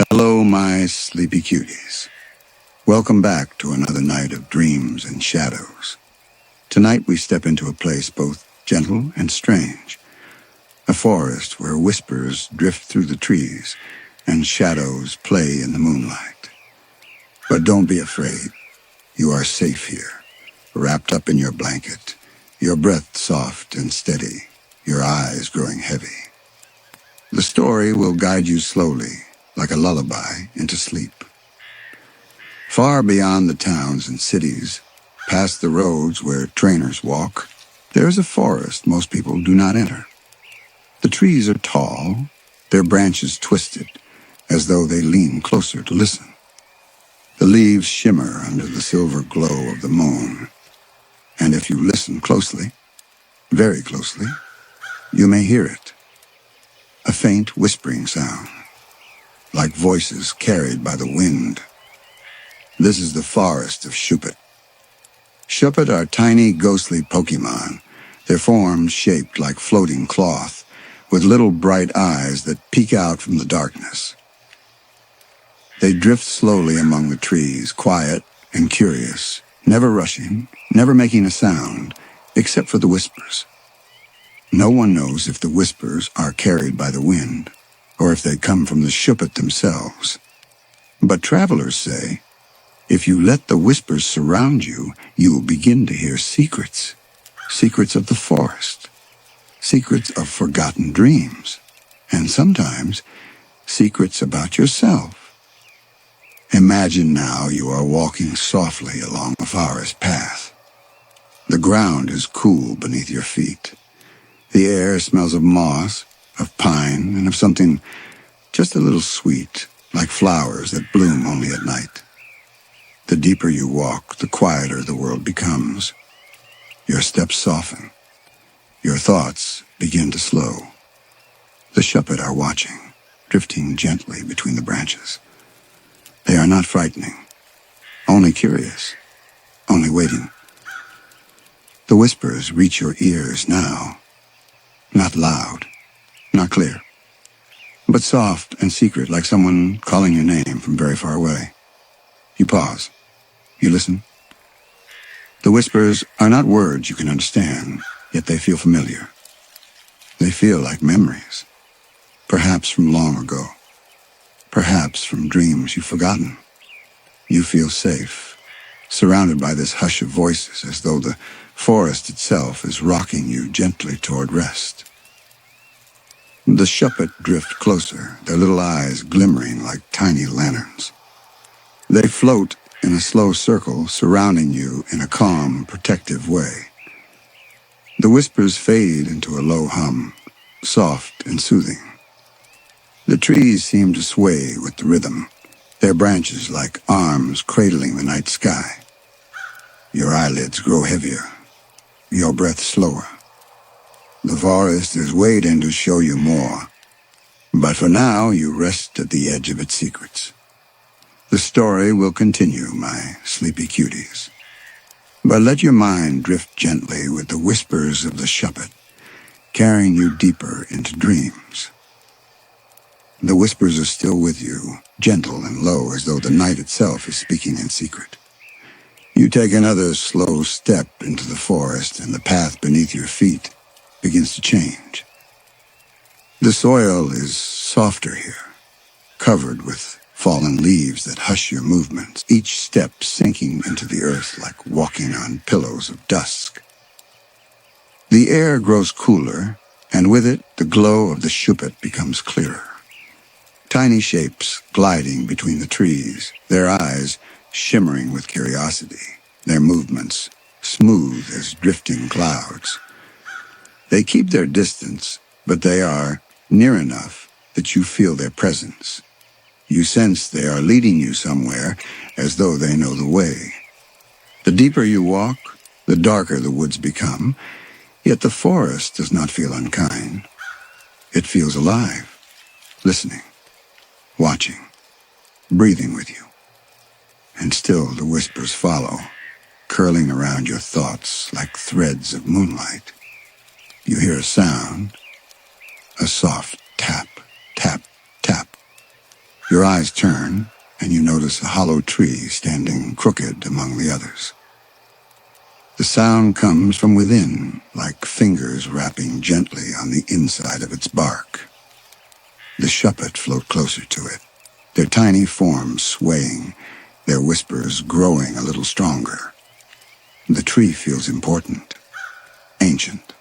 Hello, my sleepy cuties. Welcome back to another night of dreams and shadows. Tonight we step into a place both gentle and strange. A forest where whispers drift through the trees and shadows play in the moonlight. But don't be afraid. You are safe here, wrapped up in your blanket, your breath soft and steady, your eyes growing heavy. The story will guide you slowly, like a lullaby, into sleep. Far beyond the towns and cities, past the roads where trainers walk, there is a forest most people do not enter. The trees are tall, their branches twisted, as though they lean closer to listen. The leaves shimmer under the silver glow of the moon, and if you listen closely, very closely, you may hear it. A faint whispering sound, like voices carried by the wind. This is the forest of Shuppet. Shuppet are tiny, ghostly Pokémon, their forms shaped like floating cloth, with little bright eyes that peek out from the darkness. They drift slowly among the trees, quiet and curious, never rushing, never making a sound, except for the whispers. No one knows if the whispers are carried by the wind, or if they come from the Shuppet themselves. But travelers say, if you let the whispers surround you, you will begin to hear secrets. Secrets of the forest. Secrets of forgotten dreams. And sometimes, secrets about yourself. Imagine now you are walking softly along a forest path. The ground is cool beneath your feet. The air smells of moss, of pine, and of something just a little sweet, like flowers that bloom only at night. The deeper you walk, the quieter the world becomes. Your steps soften. Your thoughts begin to slow. The Shuppet are watching, drifting gently between the branches. They are not frightening, only curious, only waiting. The whispers reach your ears now, not loud, not clear, but soft and secret, like someone calling your name from very far away. You pause. You listen. The whispers are not words you can understand, yet they feel familiar. They feel like memories, perhaps from long ago. Perhaps from dreams you've forgotten. You feel safe, surrounded by this hush of voices, as though the forest itself is rocking you gently toward rest. The Shuppet drift closer, their little eyes glimmering like tiny lanterns. They float in a slow circle, surrounding you in a calm, protective way. The whispers fade into a low hum, soft and soothing. The trees seem to sway with the rhythm, their branches like arms cradling the night sky. Your eyelids grow heavier, your breath slower. The forest is waiting to show you more, but for now you rest at the edge of its secrets. The story will continue, my sleepy cuties. But let your mind drift gently with the whispers of the Shuppet, carrying you deeper into dreams. The whispers are still with you, gentle and low, as though the night itself is speaking in secret. You take another slow step into the forest, and the path beneath your feet begins to change. The soil is softer here, covered with fallen leaves that hush your movements, each step sinking into the earth like walking on pillows of dusk. The air grows cooler, and with it, the glow of the Shuppet becomes clearer. Tiny shapes gliding between the trees, their eyes shimmering with curiosity, their movements smooth as drifting clouds. They keep their distance, but they are near enough that you feel their presence. You sense they are leading you somewhere, as though they know the way. The deeper you walk, the darker the woods become, yet the forest does not feel unkind. It feels alive, listening, watching, breathing with you. And still the whispers follow, curling around your thoughts like threads of moonlight. You hear a sound, a soft tap, tap, tap. Your eyes turn, and you notice a hollow tree standing crooked among the others. The sound comes from within, like fingers rapping gently on the inside of its bark. The Shuppet float closer to it, their tiny forms swaying, their whispers growing a little stronger. The tree feels important, ancient,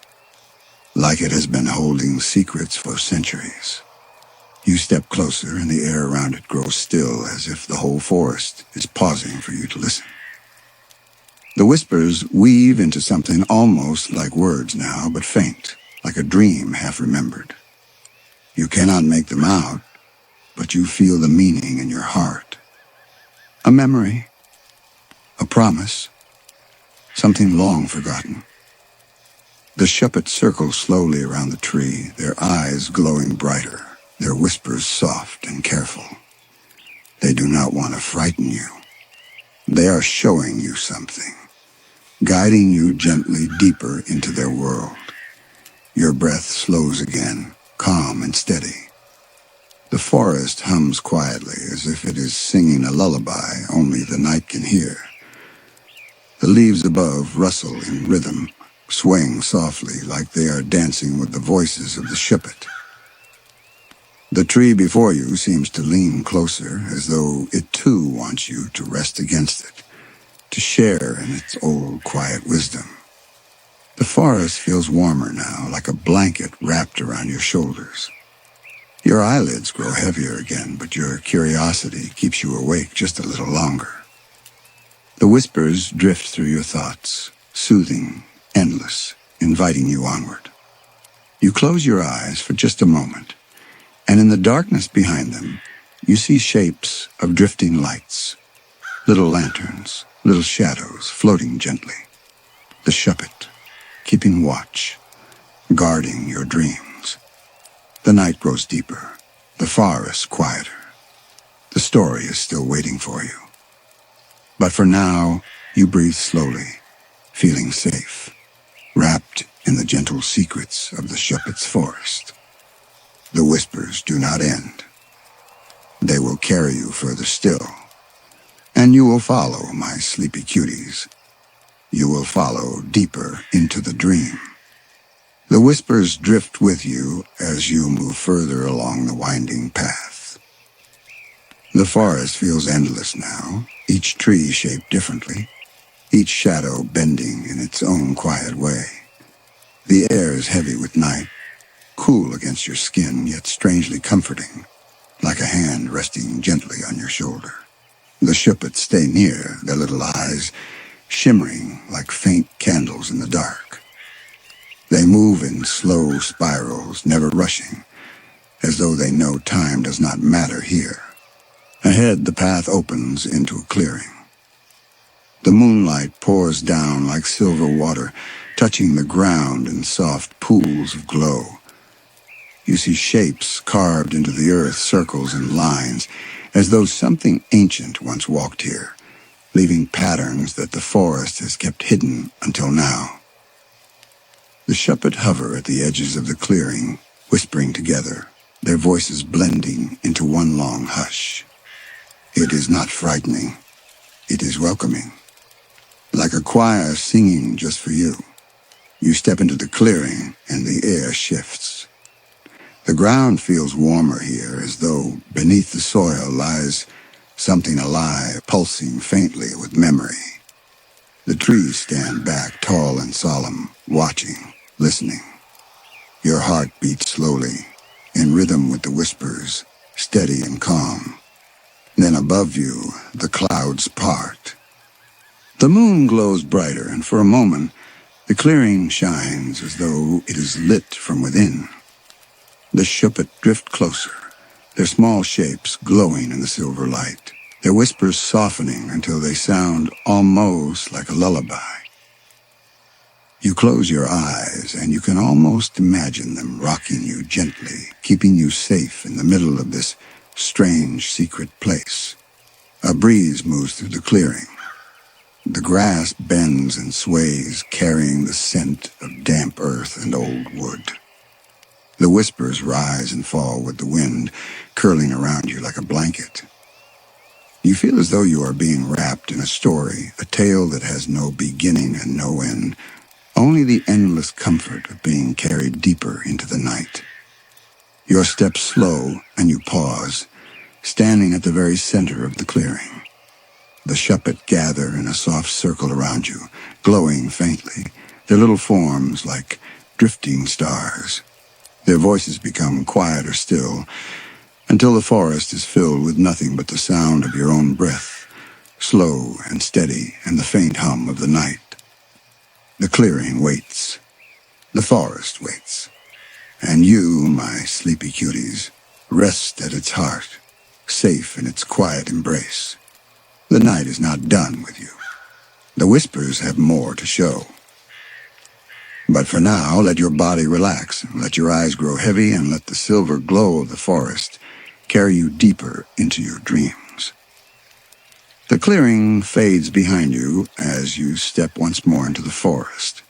like it has been holding secrets for centuries. You step closer, and the air around it grows still, as if the whole forest is pausing for you to listen. The whispers weave into something almost like words now, but faint, like a dream half-remembered. You cannot make them out, but you feel the meaning in your heart. A memory, a promise, something long forgotten. The Shuppet circle slowly around the tree, their eyes glowing brighter, their whispers soft and careful. They do not want to frighten you. They are showing you something, guiding you gently deeper into their world. Your breath slows again, calm and steady. The forest hums quietly, as if it is singing a lullaby only the night can hear. The leaves above rustle in rhythm, swaying softly like they are dancing with the voices of the Shuppet. The tree before you seems to lean closer, as though it too wants you to rest against it, to share in its old quiet wisdom. The forest feels warmer now, like a blanket wrapped around your shoulders. Your eyelids grow heavier again, but your curiosity keeps you awake just a little longer. The whispers drift through your thoughts, soothing, endless, inviting you onward. You close your eyes for just a moment, and in the darkness behind them, you see shapes of drifting lights, little lanterns, little shadows floating gently. The Shuppet, keeping watch, guarding your dreams. The night grows deeper, the forest quieter. The story is still waiting for you. But for now, you breathe slowly, feeling safe, wrapped in the gentle secrets of the Shuppet's forest. The whispers do not end. They will carry you further still, and you will follow, my sleepy cuties. You will follow deeper into the dream. The whispers drift with you as you move further along the winding path. The forest feels endless now, each tree shaped differently, each shadow bending in its own quiet way. The air is heavy with night, cool against your skin, yet strangely comforting, like a hand resting gently on your shoulder. The Shuppets stay near, their little eyes shimmering like faint candles in the dark. They move in slow spirals, never rushing, as though they know time does not matter here. Ahead, the path opens into a clearing. The moonlight pours down like silver water, touching the ground in soft pools of glow. You see shapes carved into the earth, circles and lines, as though something ancient once walked here, leaving patterns that the forest has kept hidden until now. The Shuppet hover at the edges of the clearing, whispering together, their voices blending into one long hush. It is not frightening. It is welcoming. Like a choir singing just for you. You step into the clearing, and the air shifts. The ground feels warmer here, as though beneath the soil lies something alive, pulsing faintly with memory. The trees stand back, tall and solemn, watching, listening. Your heart beats slowly, in rhythm with the whispers, steady and calm. Then above you, the clouds part. The moon glows brighter, and for a moment, the clearing shines as though it is lit from within. The Shuppet drift closer, their small shapes glowing in the silver light, their whispers softening until they sound almost like a lullaby. You close your eyes, and you can almost imagine them rocking you gently, keeping you safe in the middle of this strange, secret place. A breeze moves through the clearing. The grass bends and sways, carrying the scent of damp earth and old wood. The whispers rise and fall with the wind, curling around you like a blanket. You feel as though you are being wrapped in a story, a tale that has no beginning and no end, only the endless comfort of being carried deeper into the night. Your steps slow, and you pause, standing at the very center of the clearing. The Shuppet gather in a soft circle around you, glowing faintly, their little forms like drifting stars. Their voices become quieter still, until the forest is filled with nothing but the sound of your own breath, slow and steady, and the faint hum of the night. The clearing waits. The forest waits. And you, my sleepy cuties, rest at its heart, safe in its quiet embrace. The night is not done with you. The whispers have more to show. But for now, let your body relax, let your eyes grow heavy, and let the silver glow of the forest carry you deeper into your dreams. The clearing fades behind you as you step once more into the forest.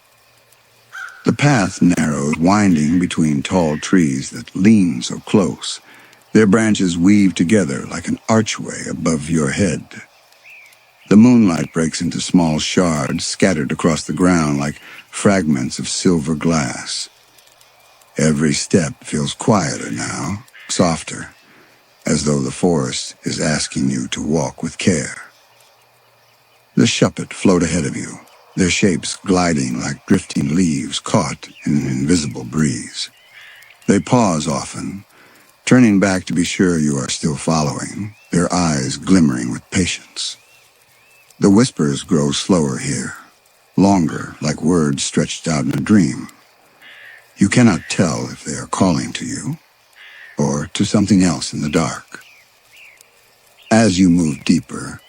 The path narrows, winding between tall trees that lean so close. Their branches weave together like an archway above your head. The moonlight breaks into small shards scattered across the ground like fragments of silver glass. Every step feels quieter now, softer, as though the forest is asking you to walk with care. The Shuppet float ahead of you, their shapes gliding like drifting leaves caught in an invisible breeze. They pause often, turning back to be sure you are still following, their eyes glimmering with patience. The whispers grow slower here, longer, like words stretched out in a dream. You cannot tell if they are calling to you, or to something else in the dark. As you move deeper,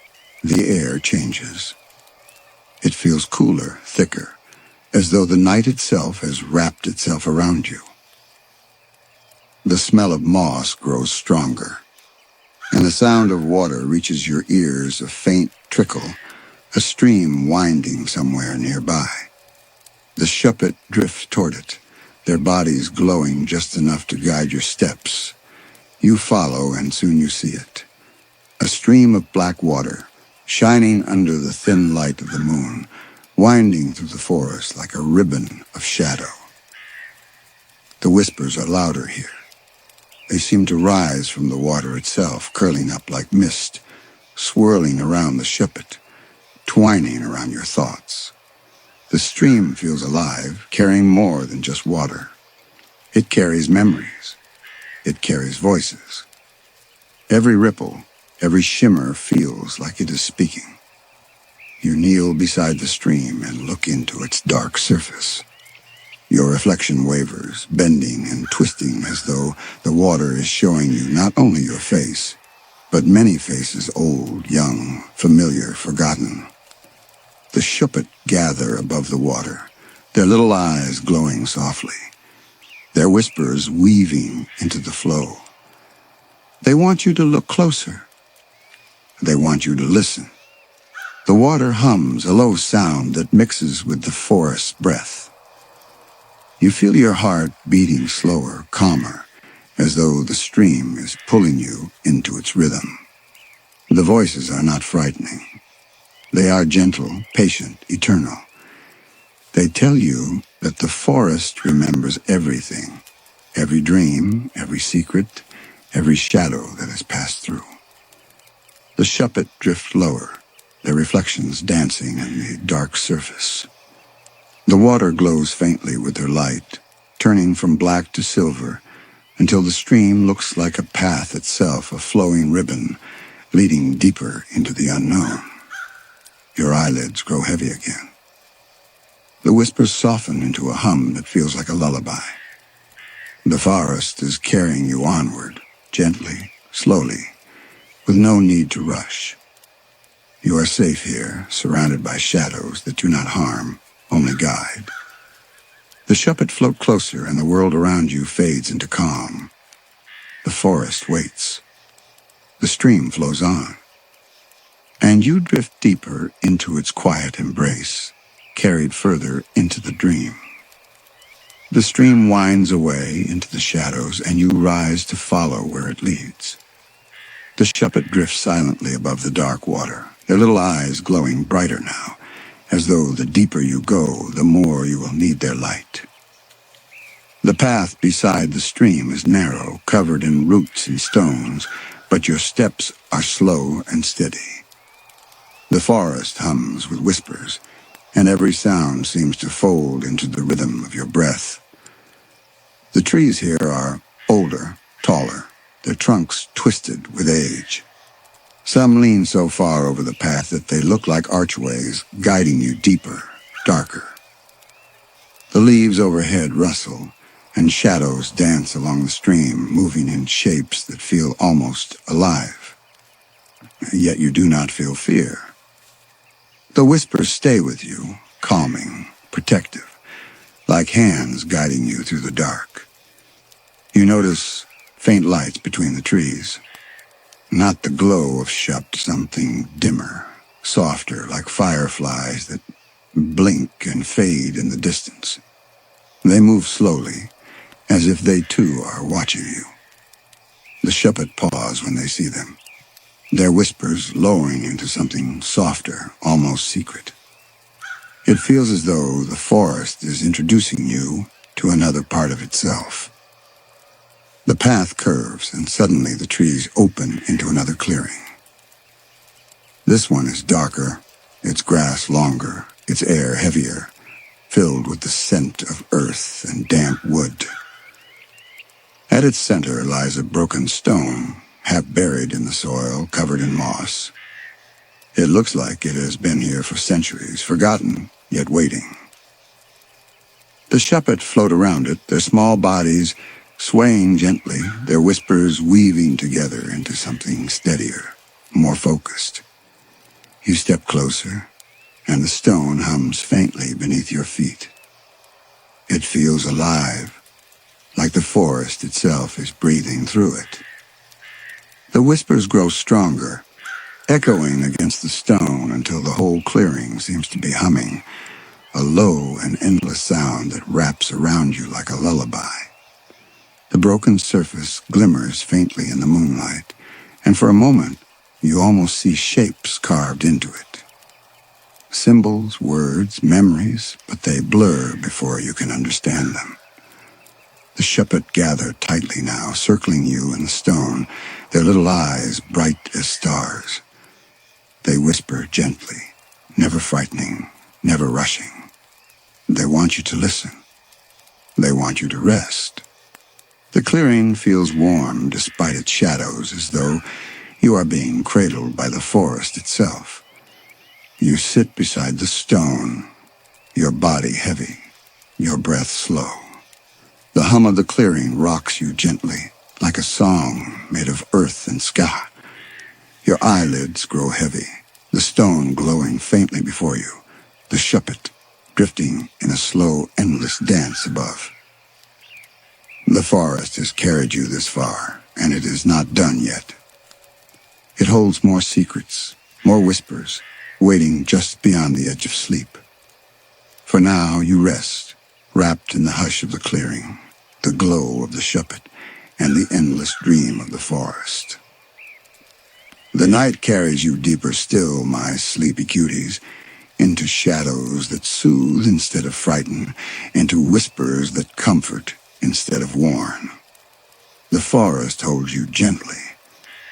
the air changes. It feels cooler, thicker, as though the night itself has wrapped itself around you. The smell of moss grows stronger, and the sound of water reaches your ears, a faint trickle, a stream winding somewhere nearby. The Shuppet drift toward it, their bodies glowing just enough to guide your steps. You follow, and soon you see it. A stream of black water, shining under the thin light of the moon, winding through the forest like a ribbon of shadow. The whispers are louder here. They seem to rise from the water itself, curling up like mist, swirling around the Shuppet, twining around your thoughts. The stream feels alive, carrying more than just water. It carries memories. It carries voices. Every ripple, every shimmer feels like it is speaking. You kneel beside the stream and look into its dark surface. Your reflection wavers, bending and twisting as though the water is showing you not only your face, but many faces, old, young, familiar, forgotten. The Shuppet gather above the water, their little eyes glowing softly, their whispers weaving into the flow. They want you to look closer. They want you to listen. The water hums a low sound that mixes with the forest's breath. You feel your heart beating slower, calmer, as though the stream is pulling you into its rhythm. The voices are not frightening. They are gentle, patient, eternal. They tell you that the forest remembers everything, every dream, every secret, every shadow that has passed through. The Shuppet drift lower, their reflections dancing on the dark surface. The water glows faintly with their light, turning from black to silver, until the stream looks like a path itself, a flowing ribbon, leading deeper into the unknown. Your eyelids grow heavy again. The whispers soften into a hum that feels like a lullaby. The forest is carrying you onward, gently, slowly, with no need to rush. You are safe here, surrounded by shadows that do not harm, only guide. The Shuppet float closer, and the world around you fades into calm. The forest waits. The stream flows on. And you drift deeper into its quiet embrace, carried further into the dream. The stream winds away into the shadows, and you rise to follow where it leads. The Shuppet drifts silently above the dark water, their little eyes glowing brighter now, as though the deeper you go, the more you will need their light. The path beside the stream is narrow, covered in roots and stones, but your steps are slow and steady. The forest hums with whispers, and every sound seems to fold into the rhythm of your breath. The trees here are older, taller, their trunks twisted with age. Some lean so far over the path that they look like archways, guiding you deeper, darker. The leaves overhead rustle, and shadows dance along the stream, moving in shapes that feel almost alive. Yet you do not feel fear. The whispers stay with you, calming, protective, like hands guiding you through the dark. You notice faint lights between the trees. Not the glow of Shuppet, something dimmer, softer, like fireflies that blink and fade in the distance. They move slowly, as if they too are watching you. The Shuppet pause when they see them, their whispers lowering into something softer, almost secret. It feels as though the forest is introducing you to another part of itself. The path curves, and suddenly the trees open into another clearing. This one is darker, its grass longer, its air heavier, filled with the scent of earth and damp wood. At its center lies a broken stone, half buried in the soil, covered in moss. It looks like it has been here for centuries, forgotten, yet waiting. The Shuppet float around it, their small bodies swaying gently, their whispers weaving together into something steadier, more focused. You step closer, and the stone hums faintly beneath your feet. It feels alive, like the forest itself is breathing through it. The whispers grow stronger, echoing against the stone until the whole clearing seems to be humming, a low and endless sound that wraps around you like a lullaby. The broken surface glimmers faintly in the moonlight, and for a moment you almost see shapes carved into it. Symbols, words, memories, but they blur before you can understand them. The Shuppet gather tightly now, circling you and the stone, their little eyes bright as stars. They whisper gently, never frightening, never rushing. They want you to listen. They want you to rest. The clearing feels warm despite its shadows, as though you are being cradled by the forest itself. You sit beside the stone, your body heavy, your breath slow. The hum of the clearing rocks you gently, like a song made of earth and sky. Your eyelids grow heavy, the stone glowing faintly before you, the Shuppet drifting in a slow, endless dance above. The forest has carried you this far, and it is not done yet. It holds more secrets, more whispers, waiting just beyond the edge of sleep. For now you rest, wrapped in the hush of the clearing, the glow of the Shuppet, and the endless dream of the forest. The night carries you deeper still, my sleepy cuties, into shadows that soothe instead of frighten, into whispers that comfort instead of warn. The forest holds you gently,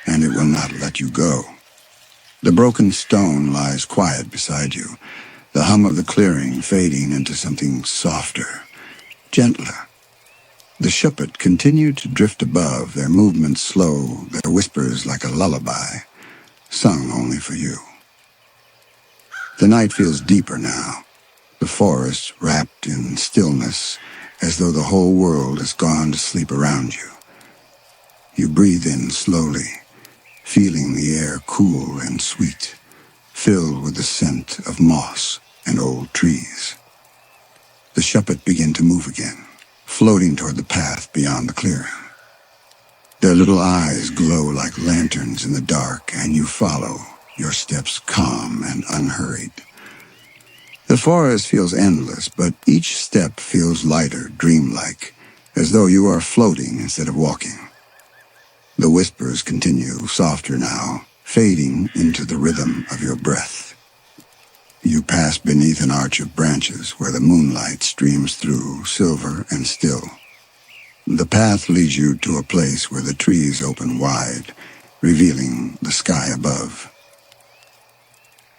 and it will not let you go. The broken stone lies quiet beside you, the hum of the clearing fading into something softer, gentler. The Shuppet continue to drift above, their movements slow, their whispers like a lullaby, sung only for you. The night feels deeper now, the forest wrapped in stillness, as though the whole world has gone to sleep around you. You breathe in slowly, feeling the air cool and sweet, filled with the scent of moss and old trees. The Shuppet begin to move again, floating toward the path beyond the clearing. Their little eyes glow like lanterns in the dark, and you follow, your steps calm and unhurried. The forest feels endless, but each step feels lighter, dreamlike, as though you are floating instead of walking. The whispers continue, softer now, fading into the rhythm of your breath. You pass beneath an arch of branches where the moonlight streams through, silver and still. The path leads you to a place where the trees open wide, revealing the sky above.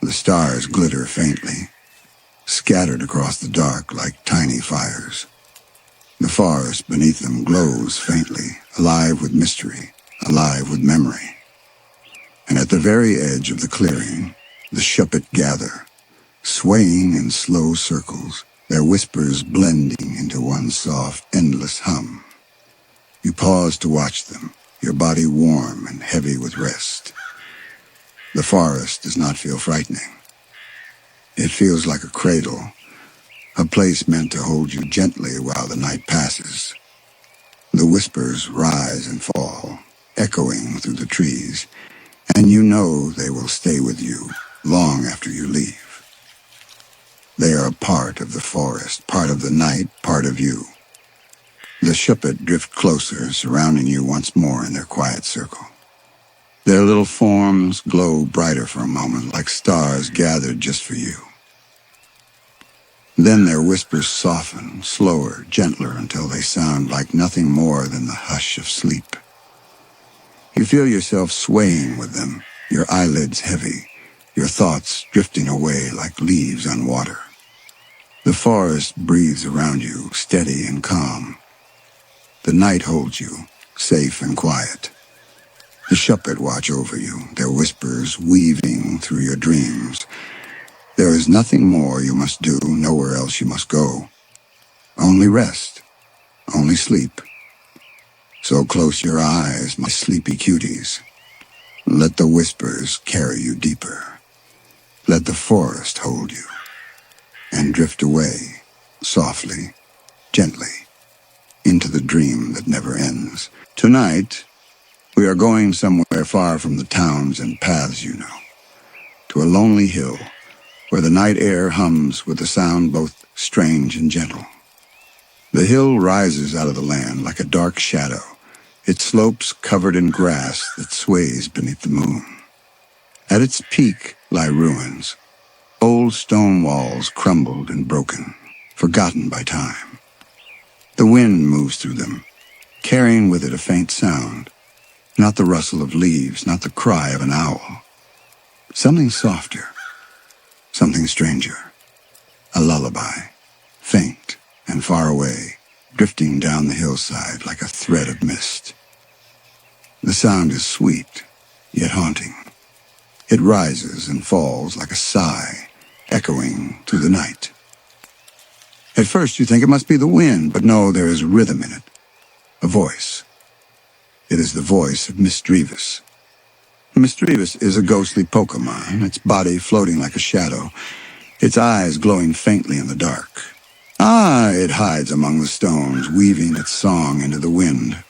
The stars glitter faintly, scattered across the dark like tiny fires. The forest beneath them glows faintly, alive with mystery, alive with memory. And at the very edge of the clearing, the Shuppet gather, swaying in slow circles, their whispers blending into one soft, endless hum. You pause to watch them, your body warm and heavy with rest. The forest does not feel frightening. It feels like a cradle, a place meant to hold you gently while the night passes. The whispers rise and fall, echoing through the trees, and you know they will stay with you long after you leave. They are a part of the forest, part of the night, part of you. The Shuppet drift closer, surrounding you once more in their quiet circle. Their little forms glow brighter for a moment, like stars gathered just for you. Then their whispers soften, slower, gentler, until they sound like nothing more than the hush of sleep. You feel yourself swaying with them, your eyelids heavy, your thoughts drifting away like leaves on water. The forest breathes around you, steady and calm. The night holds you, safe and quiet. The Shuppet watch over you, their whispers weaving through your dreams. There is nothing more you must do, nowhere else you must go. Only rest, only sleep. So close your eyes, my sleepy cuties. Let the whispers carry you deeper. Let the forest hold you, and drift away, softly, gently, into the dream that never ends. Tonight, we are going somewhere far from the towns and paths you know, to a lonely hill where the night air hums with a sound both strange and gentle. The hill rises out of the land like a dark shadow, its slopes covered in grass that sways beneath the moon. At its peak lie ruins, old stone walls crumbled and broken, forgotten by time. The wind moves through them, carrying with it a faint sound, not the rustle of leaves, not the cry of an owl. Something softer, something stranger. A lullaby, faint and far away, drifting down the hillside like a thread of mist. The sound is sweet, yet haunting. It rises and falls like a sigh, echoing through the night. At first you think it must be the wind, but no, there is rhythm in it. A voice. It is the voice of Misdreavus. Misdreavus is a ghostly Pokémon, its body floating like a shadow, its eyes glowing faintly in the dark. It hides among the stones, weaving its song into the wind.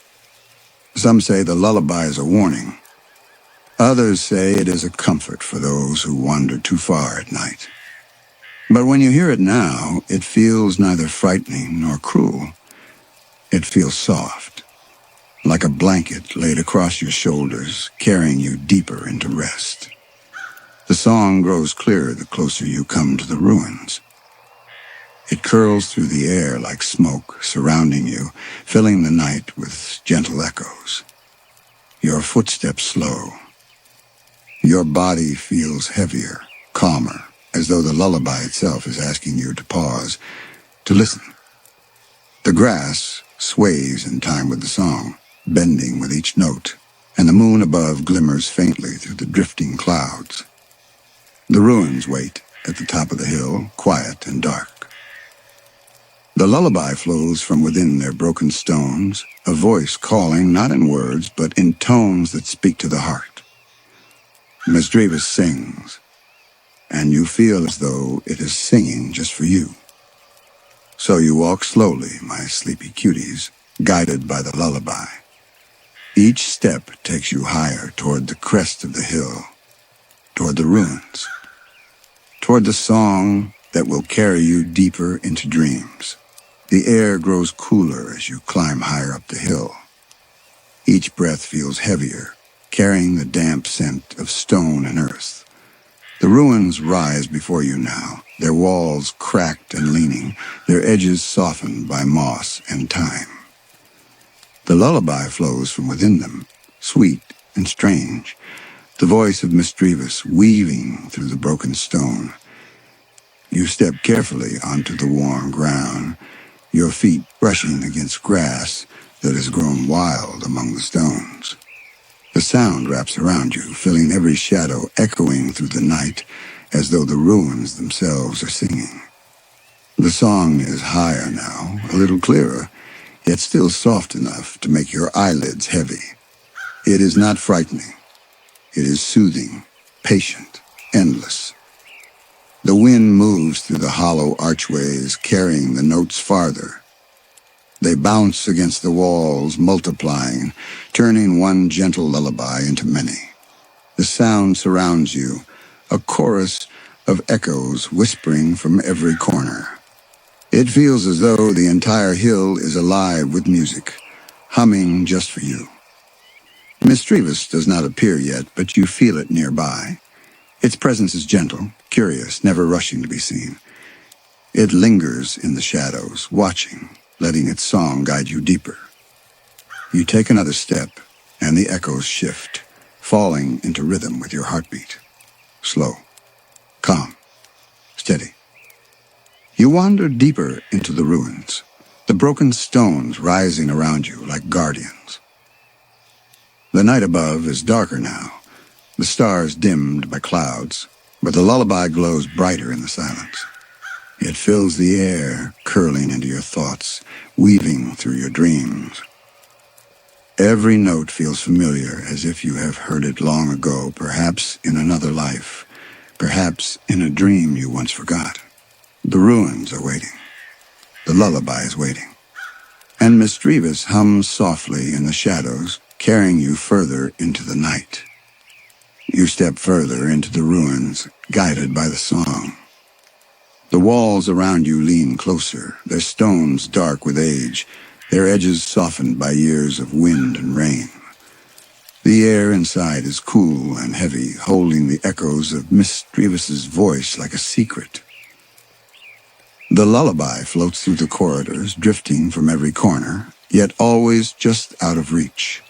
Some say the lullaby is a warning. Others say it is a comfort for those who wander too far at night. But when you hear it now, it feels neither frightening nor cruel. It feels soft, like a blanket laid across your shoulders, carrying you deeper into rest. The song grows clearer the closer you come to the ruins. It curls through the air like smoke, surrounding you, filling the night with gentle echoes. Your footsteps slow. Your body feels heavier, calmer, as though the lullaby itself is asking you to pause, to listen. The grass sways in time with the song, bending with each note, and the moon above glimmers faintly through the drifting clouds. The ruins wait at the top of the hill, quiet and dark. The lullaby flows from within their broken stones, a voice calling not in words, but in tones that speak to the heart. Misdreavus sings, and you feel as though it is singing just for you. So you walk slowly, my sleepy cuties, guided by the lullaby. Each step takes you higher toward the crest of the hill, toward the ruins, toward the song that will carry you deeper into dreams. The air grows cooler as you climb higher up the hill. Each breath feels heavier, carrying the damp scent of stone and earth. The ruins rise before you now, their walls cracked and leaning, their edges softened by moss and time. The lullaby flows from within them, sweet and strange, the voice of Misdreavus weaving through the broken stone. You step carefully onto the warm ground, your feet brushing against grass that has grown wild among the stones. The sound wraps around you, filling every shadow, echoing through the night, as though the ruins themselves are singing. The song is higher now, a little clearer, yet still soft enough to make your eyelids heavy. It is not frightening. It is soothing, patient, endless. The wind moves through the hollow archways, carrying the notes farther. They bounce against the walls, multiplying, turning one gentle lullaby into many. The sound surrounds you, a chorus of echoes whispering from every corner. It feels as though the entire hill is alive with music, humming just for you. Misdreavus does not appear yet, but you feel it nearby. Its presence is gentle, curious, never rushing to be seen. It lingers in the shadows, watching, letting its song guide you deeper. You take another step, and the echoes shift, falling into rhythm with your heartbeat. Slow, calm, steady. You wander deeper into the ruins, the broken stones rising around you like guardians. The night above is darker now, the stars dimmed by clouds, but the lullaby glows brighter in the silence. It fills the air, curling into your thoughts, weaving through your dreams. Every note feels familiar, as if you have heard it long ago, perhaps in another life, perhaps in a dream you once forgot. The ruins are waiting. The lullaby is waiting. And Misdreavus hums softly in the shadows, carrying you further into the night. You step further into the ruins, guided by the song. The walls around you lean closer, their stones dark with age, their edges softened by years of wind and rain. The air inside is cool and heavy, holding the echoes of Misdreavus's voice like a secret. The lullaby floats through the corridors, drifting from every corner, yet always just out of reach.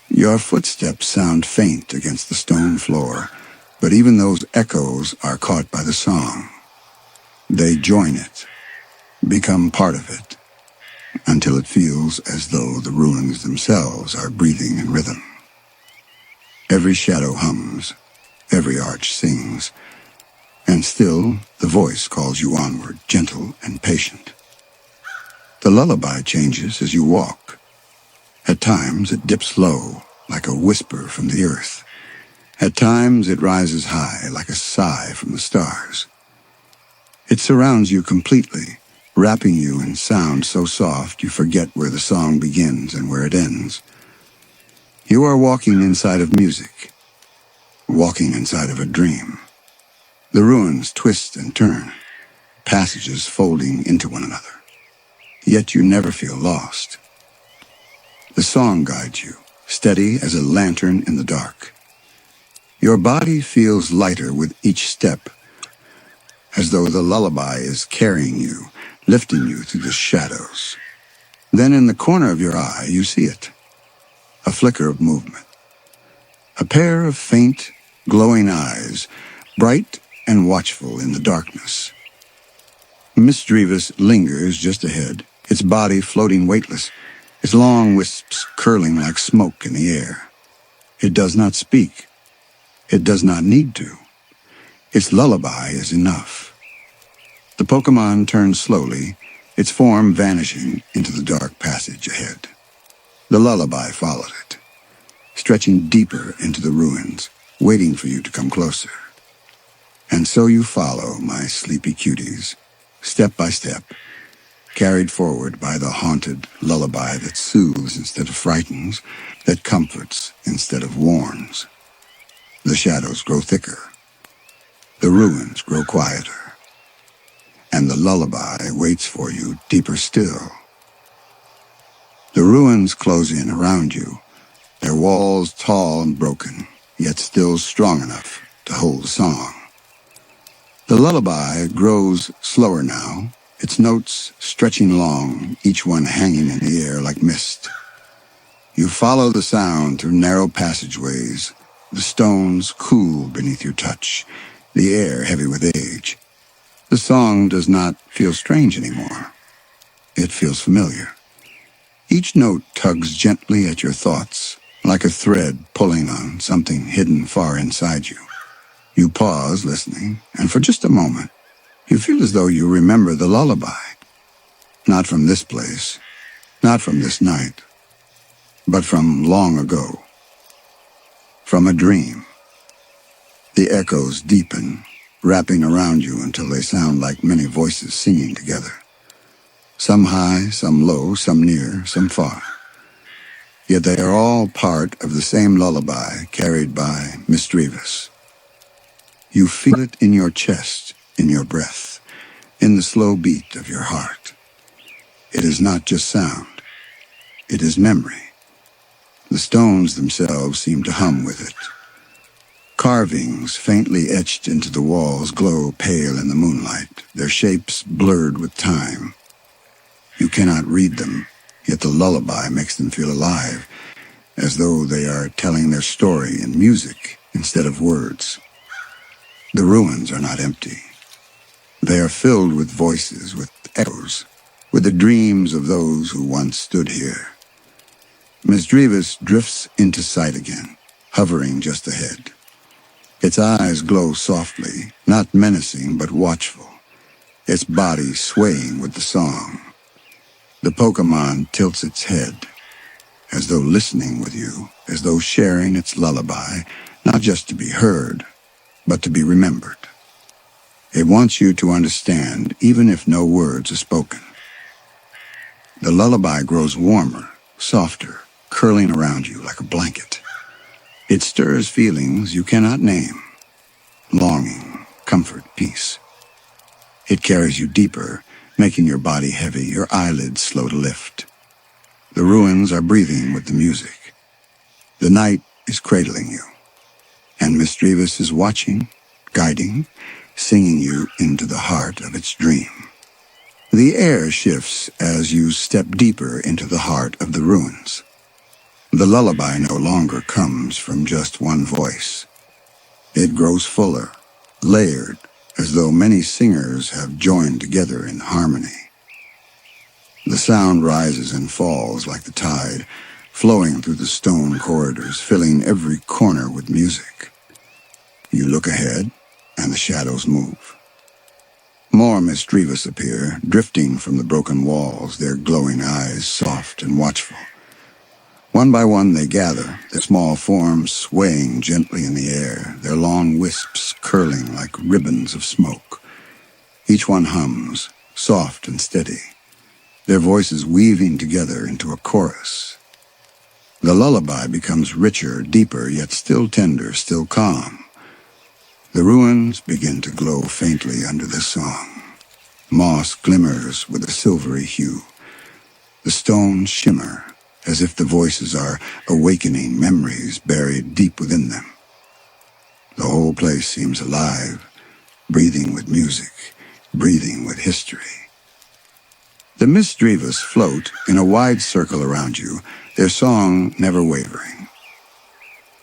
Your footsteps sound faint against the stone floor, but even those echoes are caught by the song. They join it, become part of it, until it feels as though the ruins themselves are breathing in rhythm. Every shadow hums, every arch sings, and still the voice calls you onward, gentle and patient. The lullaby changes as you walk. At times it dips low, like a whisper from the earth. At times it rises high, like a sigh from the stars. It surrounds you completely, wrapping you in sound so soft you forget where the song begins and where it ends. You are walking inside of music, walking inside of a dream. The ruins twist and turn, passages folding into one another. Yet you never feel lost. The song guides you, steady as a lantern in the dark. Your body feels lighter with each step, as though the lullaby is carrying you, lifting you through the shadows. Then in the corner of your eye, you see it. A flicker of movement. A pair of faint, glowing eyes, bright and watchful in the darkness. Misdreavus lingers just ahead, its body floating weightless, its long wisps curling like smoke in the air. It does not speak. It does not need to. Its lullaby is enough. The Pokémon turns slowly, its form vanishing into the dark passage ahead. The lullaby followed it, stretching deeper into the ruins, waiting for you to come closer. And so you follow, my sleepy cuties, step by step, carried forward by the haunted lullaby that soothes instead of frightens, that comforts instead of warns. The shadows grow thicker. The ruins grow quieter. and the lullaby waits for you deeper still. The ruins close in around you, their walls tall and broken, yet still strong enough to hold a song. The lullaby grows slower now, its notes stretching long, each one hanging in the air like mist. You follow the sound through narrow passageways, the stones cool beneath your touch, the air heavy with age. The song does not feel strange anymore. It feels familiar. Each note tugs gently at your thoughts, like a thread pulling on something hidden far inside you. You pause, listening, and for just a moment, you feel as though you remember the lullaby. Not from this place, not from this night, but from long ago. From a dream. The echoes deepen, wrapping around you until they sound like many voices singing together. Some high, some low, some near, some far. Yet they are all part of the same lullaby carried by Misdreavus. You feel it in your chest, in your breath, in the slow beat of your heart. It is not just sound. It is memory. The stones themselves seem to hum with it. Carvings faintly etched into the walls glow pale in the moonlight, their shapes blurred with time. You cannot read them, yet the lullaby makes them feel alive, as though they are telling their story in music instead of words. The ruins are not empty. They are filled with voices, with echoes, with the dreams of those who once stood here. Misdreavus drifts into sight again, hovering just ahead. Its eyes glow softly, not menacing but watchful, its body swaying with the song. The Pokémon tilts its head, as though listening with you, as though sharing its lullaby, not just to be heard, but to be remembered. It wants you to understand, even if no words are spoken. The lullaby grows warmer, softer, curling around you like a blanket. It stirs feelings you cannot name. Longing, comfort, peace. It carries you deeper, making your body heavy, your eyelids slow to lift. The ruins are breathing with the music. The night is cradling you. And Misdreavus is watching, guiding, singing you into the heart of its dream. The air shifts as you step deeper into the heart of the ruins. The lullaby no longer comes from just one voice. It grows fuller, layered, as though many singers have joined together in harmony. The sound rises and falls like the tide, flowing through the stone corridors, filling every corner with music. You look ahead, and the shadows move. More Misdreavus appear, drifting from the broken walls, their glowing eyes soft and watchful. One by one they gather, their small forms swaying gently in the air, their long wisps curling like ribbons of smoke. Each one hums, soft and steady, their voices weaving together into a chorus. The lullaby becomes richer, deeper, yet still tender, still calm. The ruins begin to glow faintly under the song. Moss glimmers with a silvery hue. The stones shimmer, as if the voices are awakening memories buried deep within them. The whole place seems alive, breathing with music, breathing with history. The Misdreavus float in a wide circle around you, their song never wavering.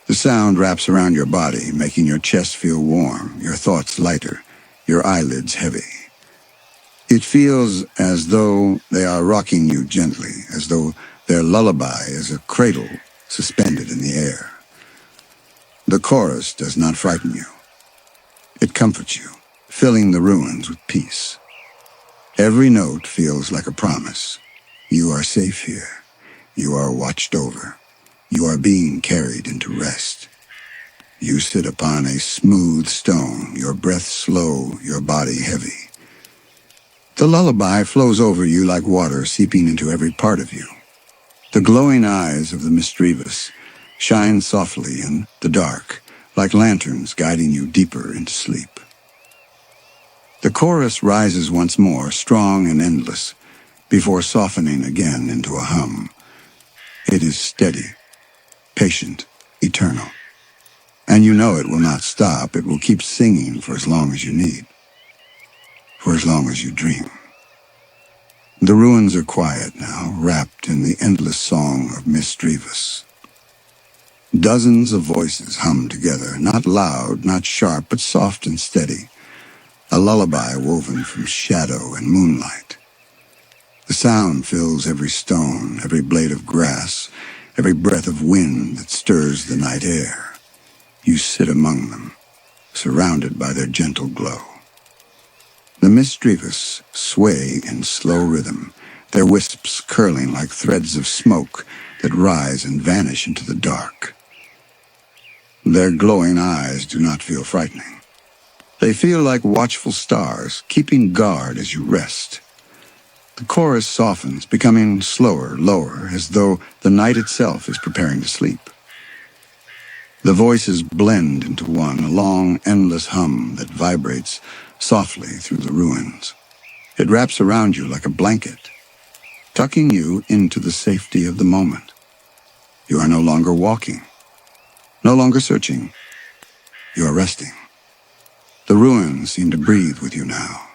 The sound wraps around your body, making your chest feel warm, your thoughts lighter, your eyelids heavy. It feels as though they are rocking you gently, as though their lullaby is a cradle suspended in the air. The chorus does not frighten you. It comforts you, filling the ruins with peace. Every note feels like a promise. You are safe here. You are watched over. You are being carried into rest. You sit upon a smooth stone, your breath slow, your body heavy. The lullaby flows over you like water seeping into every part of you. The glowing eyes of the Misdreavus shine softly in the dark, like lanterns guiding you deeper into sleep. The chorus rises once more, strong and endless, before softening again into a hum. It is steady, patient, eternal. And you know it will not stop. It will keep singing for as long as you need, for as long as you dream. The ruins are quiet now, wrapped in the endless song of Misdreavus. Dozens of voices hum together, not loud, not sharp, but soft and steady. A lullaby woven from shadow and moonlight. The sound fills every stone, every blade of grass, every breath of wind that stirs the night air. You sit among them, surrounded by their gentle glow. The Misdreavus sway in slow rhythm, their wisps curling like threads of smoke that rise and vanish into the dark. Their glowing eyes do not feel frightening. They feel like watchful stars, keeping guard as you rest. The chorus softens, becoming slower, lower, as though the night itself is preparing to sleep. The voices blend into one, a long, endless hum that vibrates softly through the ruins. It wraps around you like a blanket, tucking you into the safety of the moment. You are no longer walking, no longer searching. You are resting. The ruins seem to breathe with you now.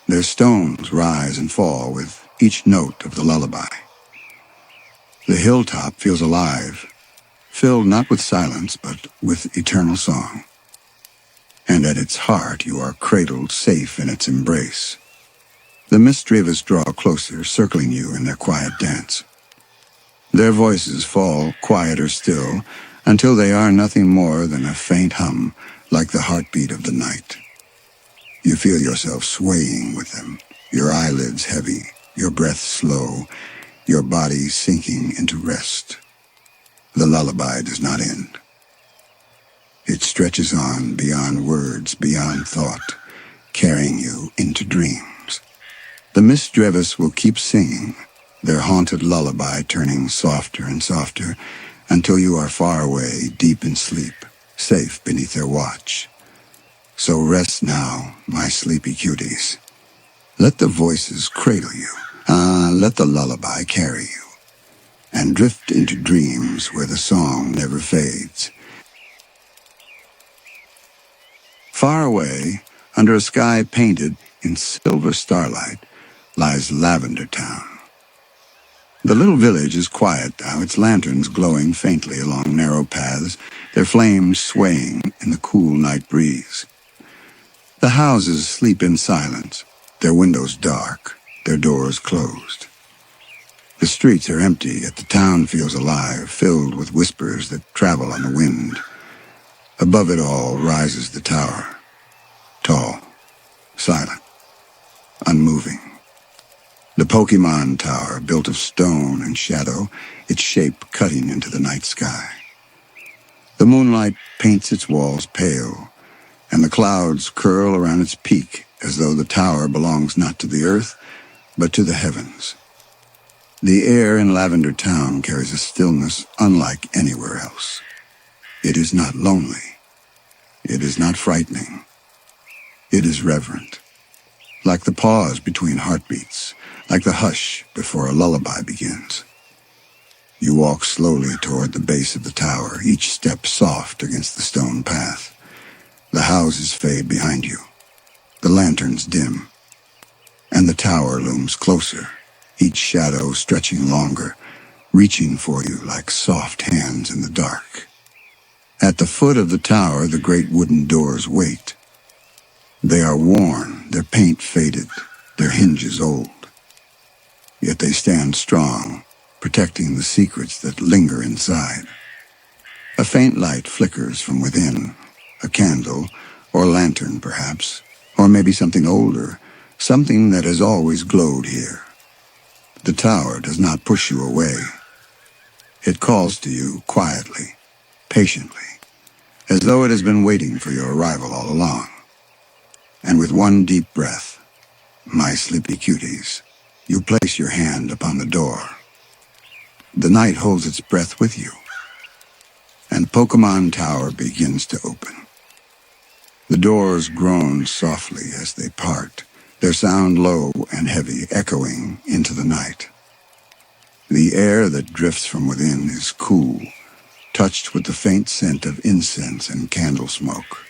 Their stones rise and fall with each note of the lullaby. The hilltop feels alive, filled not with silence, but with eternal song. And at its heart you are cradled safe in its embrace. The Misdreavus draw closer, circling you in their quiet dance. Their voices fall quieter still, until they are nothing more than a faint hum, like the heartbeat of the night. You feel yourself swaying with them, your eyelids heavy, your breath slow, your body sinking into rest. The lullaby does not end. It stretches on beyond words, beyond thought, carrying you into dreams. The Misdreavus will keep singing, their haunted lullaby turning softer and softer, until you are far away, deep in sleep, safe beneath their watch. So rest now, my sleepy cuties. Let the voices cradle you. Let the lullaby carry you. And drift into dreams where the song never fades. Far away, under a sky painted in silver starlight, lies Lavender Town. The little village is quiet now, its lanterns glowing faintly along narrow paths, their flames swaying in the cool night breeze. The houses sleep in silence, their windows dark, their doors closed. The streets are empty, yet the town feels alive, filled with whispers that travel on the wind. Above it all rises the tower, tall, silent, unmoving. The Pokémon Tower, built of stone and shadow, its shape cutting into the night sky. The moonlight paints its walls pale, and the clouds curl around its peak as though the tower belongs not to the earth, but to the heavens. The air in Lavender Town carries a stillness unlike anywhere else. It is not lonely. It is not frightening. It is reverent, like the pause between heartbeats, like the hush before a lullaby begins. You walk slowly toward the base of the tower, each step soft against the stone path. The houses fade behind you, the lanterns dim, and the tower looms closer, each shadow stretching longer, reaching for you like soft hands in the dark. At the foot of the tower, the great wooden doors wait. They are worn, their paint faded, their hinges old. Yet they stand strong, protecting the secrets that linger inside. A faint light flickers from within, a candle, or lantern perhaps, or maybe something older, something that has always glowed here. The tower does not push you away. It calls to you quietly, patiently, as though it has been waiting for your arrival all along. And with one deep breath, my sleepy cuties, you place your hand upon the door. The night holds its breath with you, and Pokémon Tower begins to open. The doors groan softly as they part, their sound low and heavy, echoing into the night. The air that drifts from within is cool, touched with the faint scent of incense and candle smoke.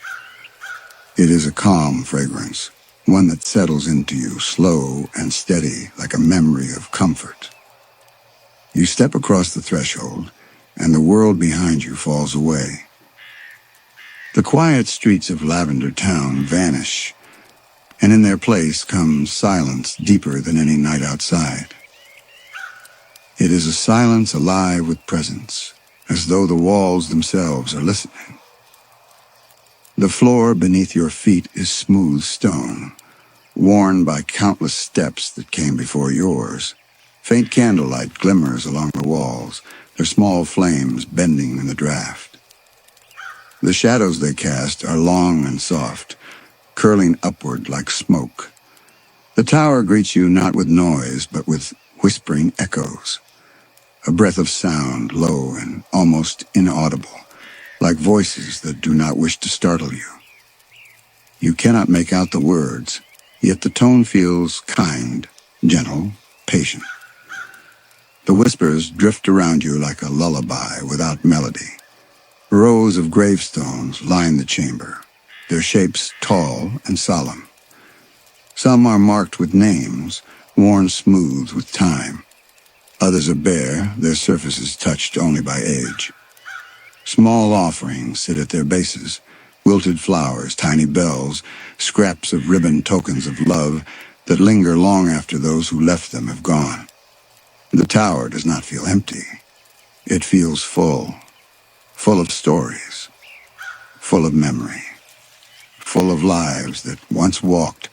It is a calm fragrance, one that settles into you slow and steady like a memory of comfort. You step across the threshold, and the world behind you falls away. The quiet streets of Lavender Town vanish, and in their place comes silence deeper than any night outside. It is a silence alive with presence, as though the walls themselves are listening. The floor beneath your feet is smooth stone, worn by countless steps that came before yours. Faint candlelight glimmers along the walls, their small flames bending in the draft. The shadows they cast are long and soft, curling upward like smoke. The tower greets you not with noise, but with whispering echoes, a breath of sound, low and almost inaudible, like voices that do not wish to startle you. You cannot make out the words, yet the tone feels kind, gentle, patient. The whispers drift around you like a lullaby without melody. Rows of gravestones line the chamber, their shapes tall and solemn. Some are marked with names, worn smooth with time. Others are bare, their surfaces touched only by age. Small offerings sit at their bases, wilted flowers, tiny bells, scraps of ribbon tokens of love that linger long after those who left them have gone. The tower does not feel empty. It feels full of stories, full of memory, full of lives that once walked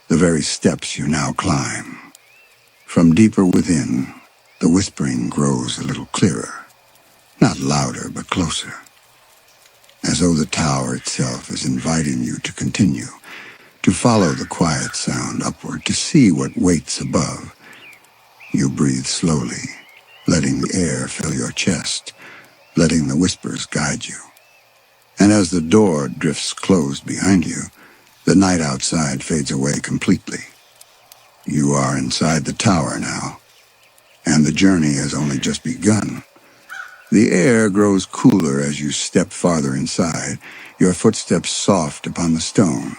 the very steps you now climb. From deeper within, the whispering grows a little clearer, not louder but closer, as though the tower itself is inviting you to continue, to follow the quiet sound upward, to see what waits above. You breathe slowly, letting the air fill your chest, letting the whispers guide you. And as the door drifts closed behind you, the night outside fades away completely. You are inside the tower now, and the journey has only just begun. The air grows cooler as you step farther inside, your footsteps soft upon the stone.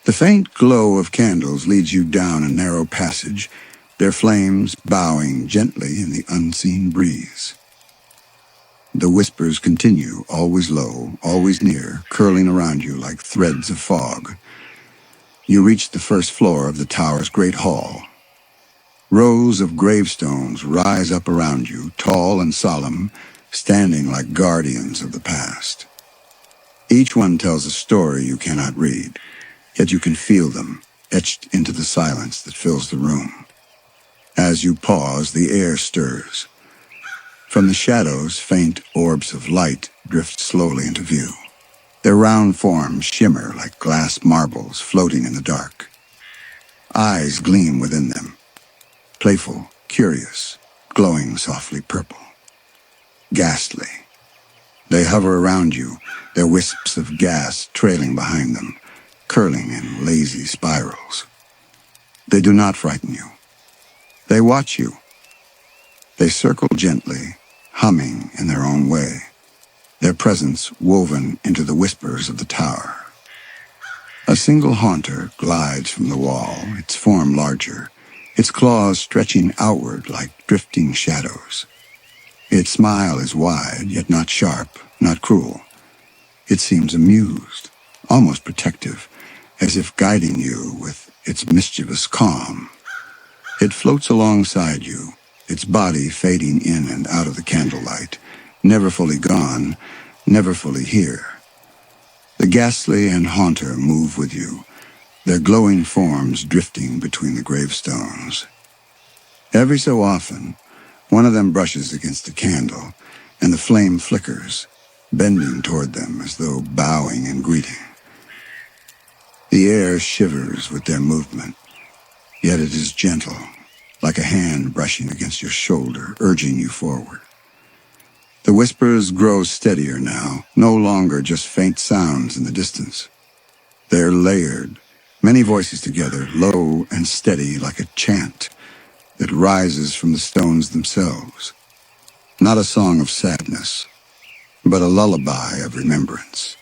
The faint glow of candles leads you down a narrow passage, their flames bowing gently in the unseen breeze. The whispers continue, always low, always near, curling around you like threads of fog. You reach the first floor of the tower's great hall. Rows of gravestones rise up around you, tall and solemn, standing like guardians of the past. Each one tells a story you cannot read, yet you can feel them, etched into the silence that fills the room. As you pause, the air stirs. From the shadows, faint orbs of light drift slowly into view. Their round forms shimmer like glass marbles floating in the dark. Eyes gleam within them, playful, curious, glowing softly purple. Ghastly. They hover around you, their wisps of gas trailing behind them, curling in lazy spirals. They do not frighten you. They watch you. They circle gently, humming in their own way, their presence woven into the whispers of the tower. A single haunter glides from the wall, its form larger, its claws stretching outward like drifting shadows. Its smile is wide, yet not sharp, not cruel. It seems amused, almost protective, as if guiding you with its mischievous calm. It floats alongside you, its body fading in and out of the candlelight, never fully gone, never fully here. The ghastly and haunter move with you, their glowing forms drifting between the gravestones. Every so often, one of them brushes against the candle, and the flame flickers, bending toward them as though bowing in greeting. The air shivers with their movement, yet it is gentle, like a hand brushing against your shoulder, urging you forward. The whispers grow steadier now, no longer just faint sounds in the distance. They're layered, many voices together, low and steady like a chant that rises from the stones themselves. Not a song of sadness, but a lullaby of remembrance.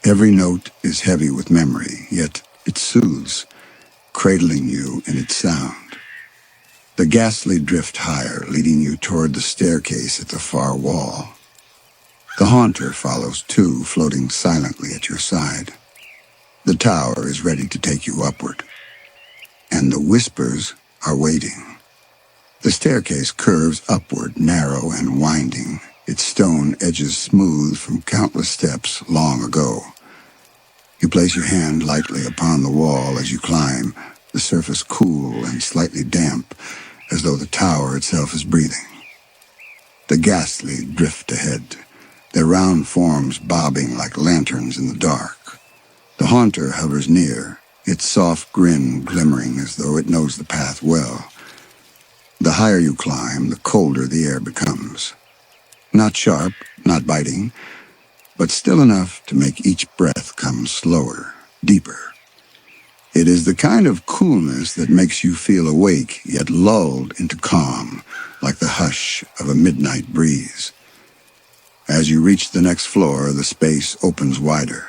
Every note is heavy with memory, yet it soothes, cradling you in its sound. The ghastly drift higher, leading you toward the staircase at the far wall. The haunter follows too, floating silently at your side. The tower is ready to take you upward, and the whispers are waiting. The staircase curves upward, narrow and winding, its stone edges smooth from countless steps long ago. You place your hand lightly upon the wall as you climb, the surface cool and slightly damp, as though the tower itself is breathing. The ghastly drift ahead, their round forms bobbing like lanterns in the dark. The haunter hovers near, its soft grin glimmering as though it knows the path well. The higher you climb, the colder the air becomes. Not sharp, not biting, but still enough to make each breath come slower, deeper. It is the kind of coolness that makes you feel awake, yet lulled into calm, like the hush of a midnight breeze. As you reach the next floor, the space opens wider.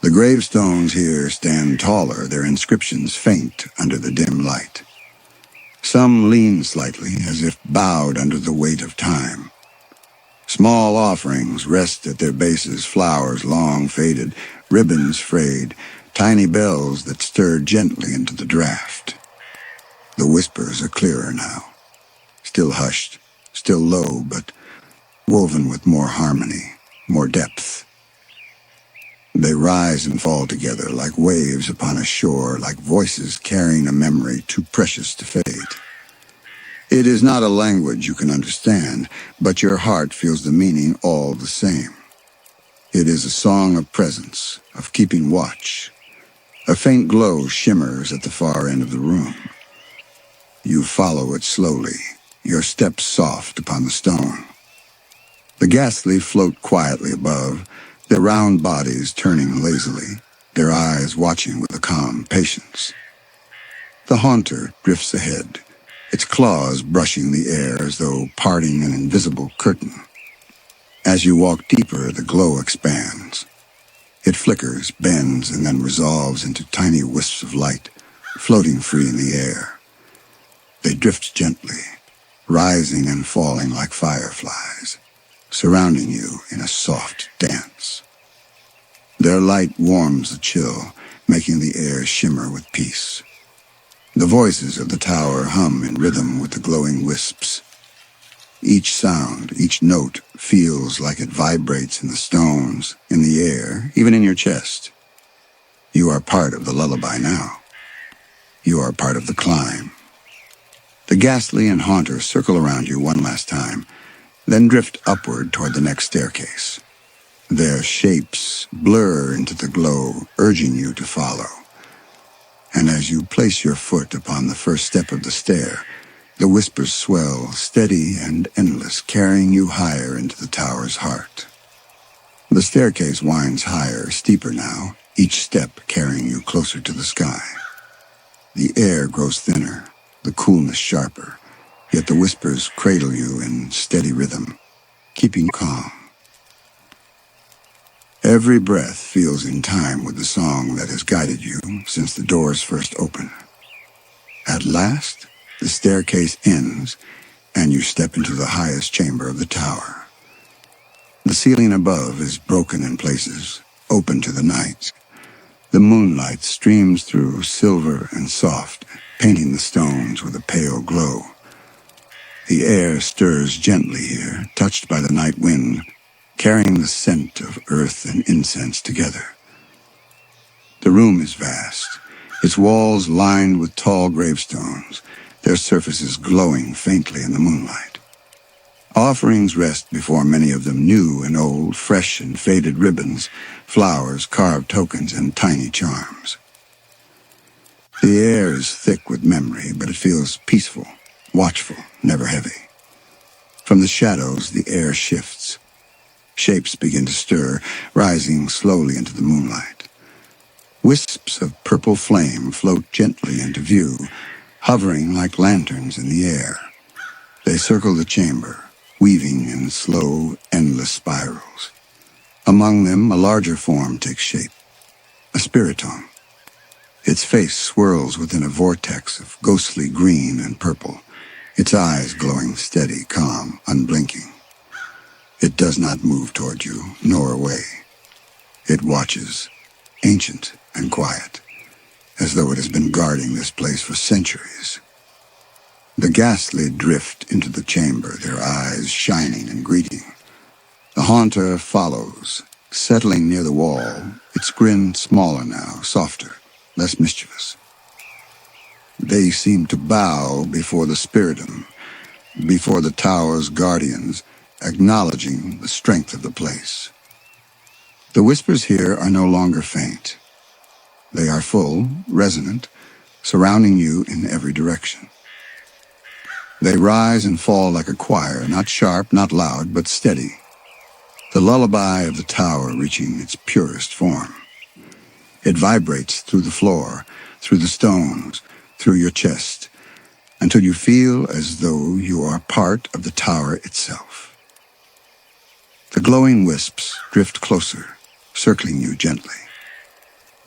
The gravestones here stand taller, their inscriptions faint under the dim light. Some lean slightly, as if bowed under the weight of time. Small offerings rest at their bases, flowers long faded, ribbons frayed, tiny bells that stir gently into the draft. The whispers are clearer now, still hushed, still low, but woven with more harmony, more depth. They rise and fall together like waves upon a shore, like voices carrying a memory too precious to fade. It is not a language you can understand, but your heart feels the meaning all the same. It is a song of presence, of keeping watch. A faint glow shimmers at the far end of the room. You follow it slowly, your steps soft upon the stone. The ghastly float quietly above, their round bodies turning lazily, their eyes watching with a calm patience. The haunter drifts ahead, its claws brushing the air as though parting an invisible curtain. As you walk deeper, the glow expands. It flickers, bends, and then resolves into tiny wisps of light, floating free in the air. They drift gently, rising and falling like fireflies, surrounding you in a soft dance. Their light warms the chill, making the air shimmer with peace. The voices of the tower hum in rhythm with the glowing wisps. Each sound, each note feels like it vibrates in the stones, in the air, even in your chest. You are part of the lullaby now. You are part of the climb. The ghastly and haunter circle around you one last time, then drift upward toward the next staircase. Their shapes blur into the glow, urging you to follow. And as you place your foot upon the first step of the stair, the whispers swell, steady and endless, carrying you higher into the tower's heart. The staircase winds higher, steeper now, each step carrying you closer to the sky. The air grows thinner, the coolness sharper, yet the whispers cradle you in steady rhythm, keeping you calm. Every breath feels in time with the song that has guided you since the doors first opened. At last, the staircase ends, and you step into the highest chamber of the tower. The ceiling above is broken in places, open to the night. The moonlight streams through, silver and soft, painting the stones with a pale glow. The air stirs gently here, touched by the night wind, carrying the scent of earth and incense together. The room is vast, its walls lined with tall gravestones, their surfaces glowing faintly in the moonlight. Offerings rest before many of them, new and old, fresh and faded ribbons, flowers, carved tokens, and tiny charms. The air is thick with memory, but it feels peaceful, watchful, never heavy. From the shadows, the air shifts. Shapes begin to stir, rising slowly into the moonlight. Wisps of purple flame float gently into view, hovering like lanterns in the air. They circle the chamber, weaving in slow, endless spirals. Among them, a larger form takes shape, a spiritomb. Its face swirls within a vortex of ghostly green and purple, its eyes glowing steady, calm, unblinking. It does not move toward you, nor away. It watches, ancient and quiet, as though it has been guarding this place for centuries. The ghastly drift into the chamber, their eyes shining and greeting. The haunter follows, settling near the wall, its grin smaller now, softer, less mischievous. They seem to bow before the spiritum, before the tower's guardians, acknowledging the strength of the place. The whispers here are no longer faint. They are full, resonant, surrounding you in every direction. They rise and fall like a choir, not sharp, not loud, but steady. The lullaby of the tower reaching its purest form. It vibrates through the floor, through the stones, through your chest, until you feel as though you are part of the tower itself. The glowing wisps drift closer, circling you gently.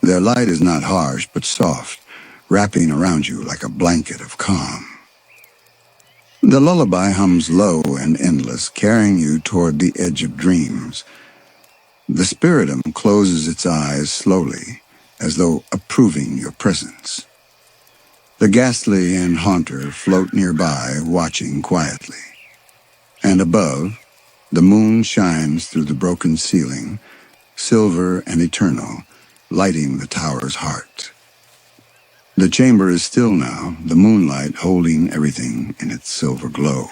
Their light is not harsh, but soft, wrapping around you like a blanket of calm. The lullaby hums low and endless, carrying you toward the edge of dreams. The spiritum closes its eyes slowly, as though approving your presence. The ghastly and haunter float nearby, watching quietly. And above, the moon shines through the broken ceiling, silver and eternal, lighting the tower's heart. The chamber is still now, the moonlight holding everything in its silver glow.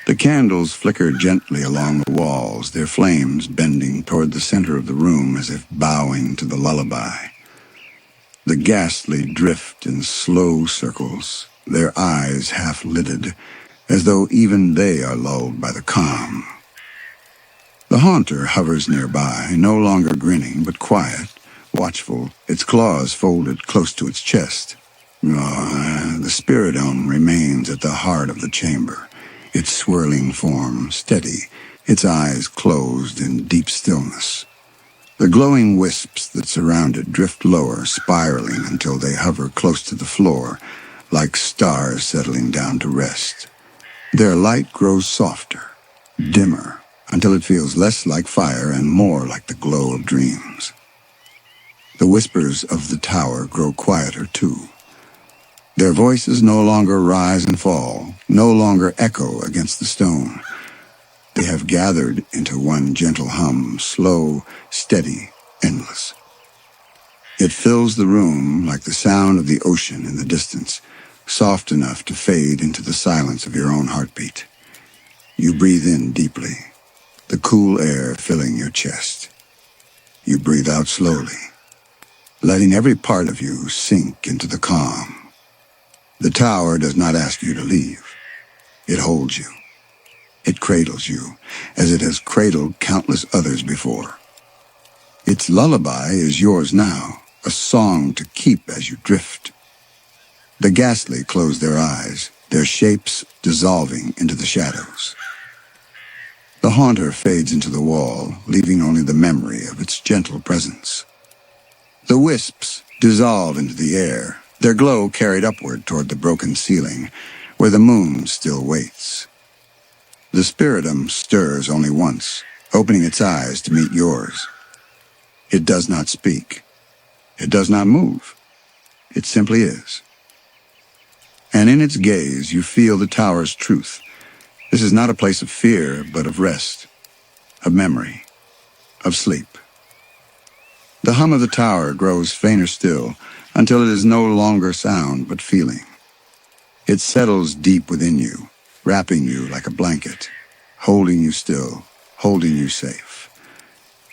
The candles flicker gently along the walls, their flames bending toward the center of the room as if bowing to the lullaby. The ghastly drift in slow circles, their eyes half-lidded, as though even they are lulled by the calm. The haunter hovers nearby, no longer grinning, but quiet, watchful, its claws folded close to its chest. The spiritomb remains at the heart of the chamber, its swirling form steady, its eyes closed in deep stillness. The glowing wisps that surround it drift lower, spiraling until they hover close to the floor, like stars settling down to rest. Their light grows softer, dimmer, until it feels less like fire and more like the glow of dreams. The whispers of the tower grow quieter, too. Their voices no longer rise and fall, no longer echo against the stone. They have gathered into one gentle hum, slow, steady, endless. It fills the room like the sound of the ocean in the distance, soft enough to fade into the silence of your own heartbeat. You breathe in deeply, the cool air filling your chest. You breathe out slowly, letting every part of you sink into the calm. The tower does not ask you to leave. It holds you. It cradles you, as it has cradled countless others before. Its lullaby is yours now, a song to keep as you drift. The ghastly close their eyes, their shapes dissolving into the shadows. The haunter fades into the wall, leaving only the memory of its gentle presence. The wisps dissolve into the air, their glow carried upward toward the broken ceiling, where the moon still waits. The spiritum stirs only once, opening its eyes to meet yours. It does not speak. It does not move. It simply is. And in its gaze, you feel the tower's truth. This is not a place of fear, but of rest, of memory, of sleep. The hum of the tower grows fainter still, until it is no longer sound, but feeling. It settles deep within you, wrapping you like a blanket, holding you still, holding you safe.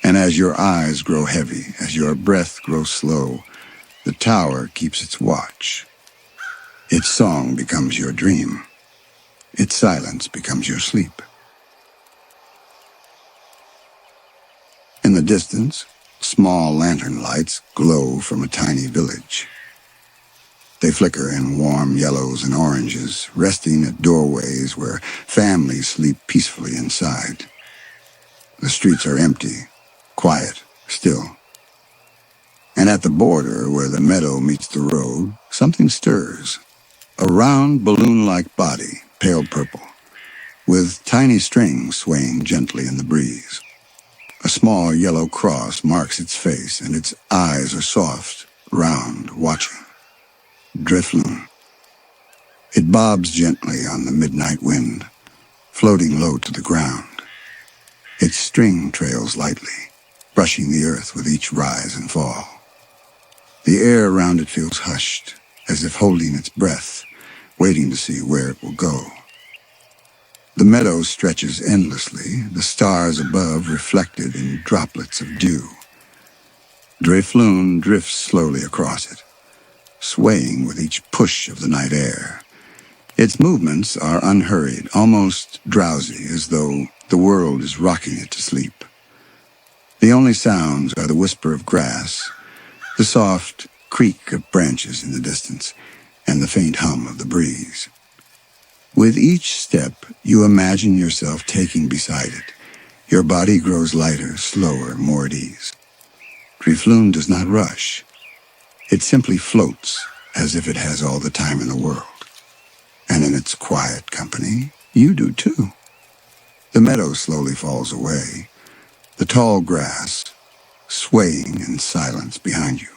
And as your eyes grow heavy, as your breath grows slow, the tower keeps its watch. Its song becomes your dream. Its silence becomes your sleep. In the distance, Small lantern lights glow from a tiny village. They flicker in warm yellows and oranges, resting at doorways where families sleep peacefully inside. The streets are empty, quiet, still. And at the border where the meadow meets the road, something stirs. A round balloon-like body, pale purple, with tiny strings swaying gently in the breeze. A small yellow cross marks its face, and its eyes are soft, round, watching. Drifloon. It bobs gently on the midnight wind, floating low to the ground. Its string trails lightly, brushing the earth with each rise and fall. The air around it feels hushed, as if holding its breath, waiting to see where it will go. The meadow stretches endlessly, the stars above reflected in droplets of dew. Drifloon drifts slowly across it, swaying with each push of the night air. Its movements are unhurried, almost drowsy, as though the world is rocking it to sleep. The only sounds are the whisper of grass, the soft creak of branches in the distance, and the faint hum of the breeze. With each step, you imagine yourself taking beside it. Your body grows lighter, slower, more at ease. Drifloon does not rush. It simply floats, as if it has all the time in the world. And in its quiet company, you do too. The meadow slowly falls away, the tall grass swaying in silence behind you.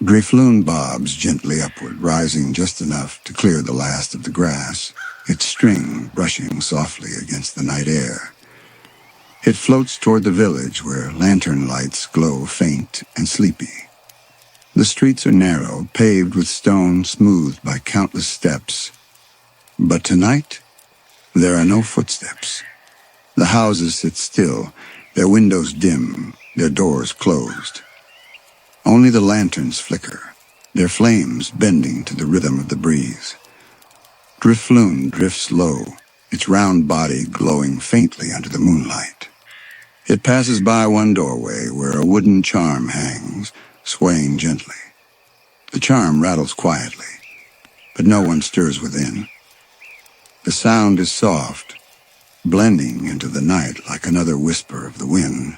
Drifloon bobs gently upward, rising just enough to clear the last of the grass, its string brushing softly against the night air. It floats toward the village where lantern lights glow faint and sleepy. The streets are narrow, paved with stone smoothed by countless steps. But tonight, there are no footsteps. The houses sit still, their windows dim, their doors closed. Only the lanterns flicker, their flames bending to the rhythm of the breeze. Drifloon drifts low, its round body glowing faintly under the moonlight. It passes by one doorway where a wooden charm hangs, swaying gently. The charm rattles quietly, but no one stirs within. The sound is soft, blending into the night like another whisper of the wind.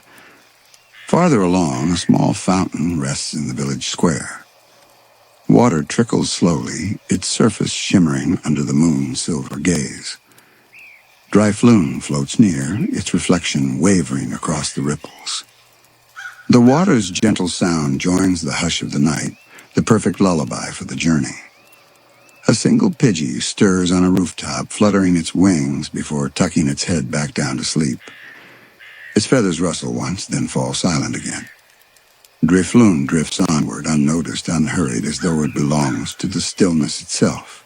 Farther along, a small fountain rests in the village square. Water trickles slowly, its surface shimmering under the moon's silver gaze. Drifloon floats near, its reflection wavering across the ripples. The water's gentle sound joins the hush of the night, the perfect lullaby for the journey. A single pidgey stirs on a rooftop, fluttering its wings before tucking its head back down to sleep. Its feathers rustle once, then fall silent again. Drifloon drifts onward, unnoticed, unhurried, as though it belongs to the stillness itself.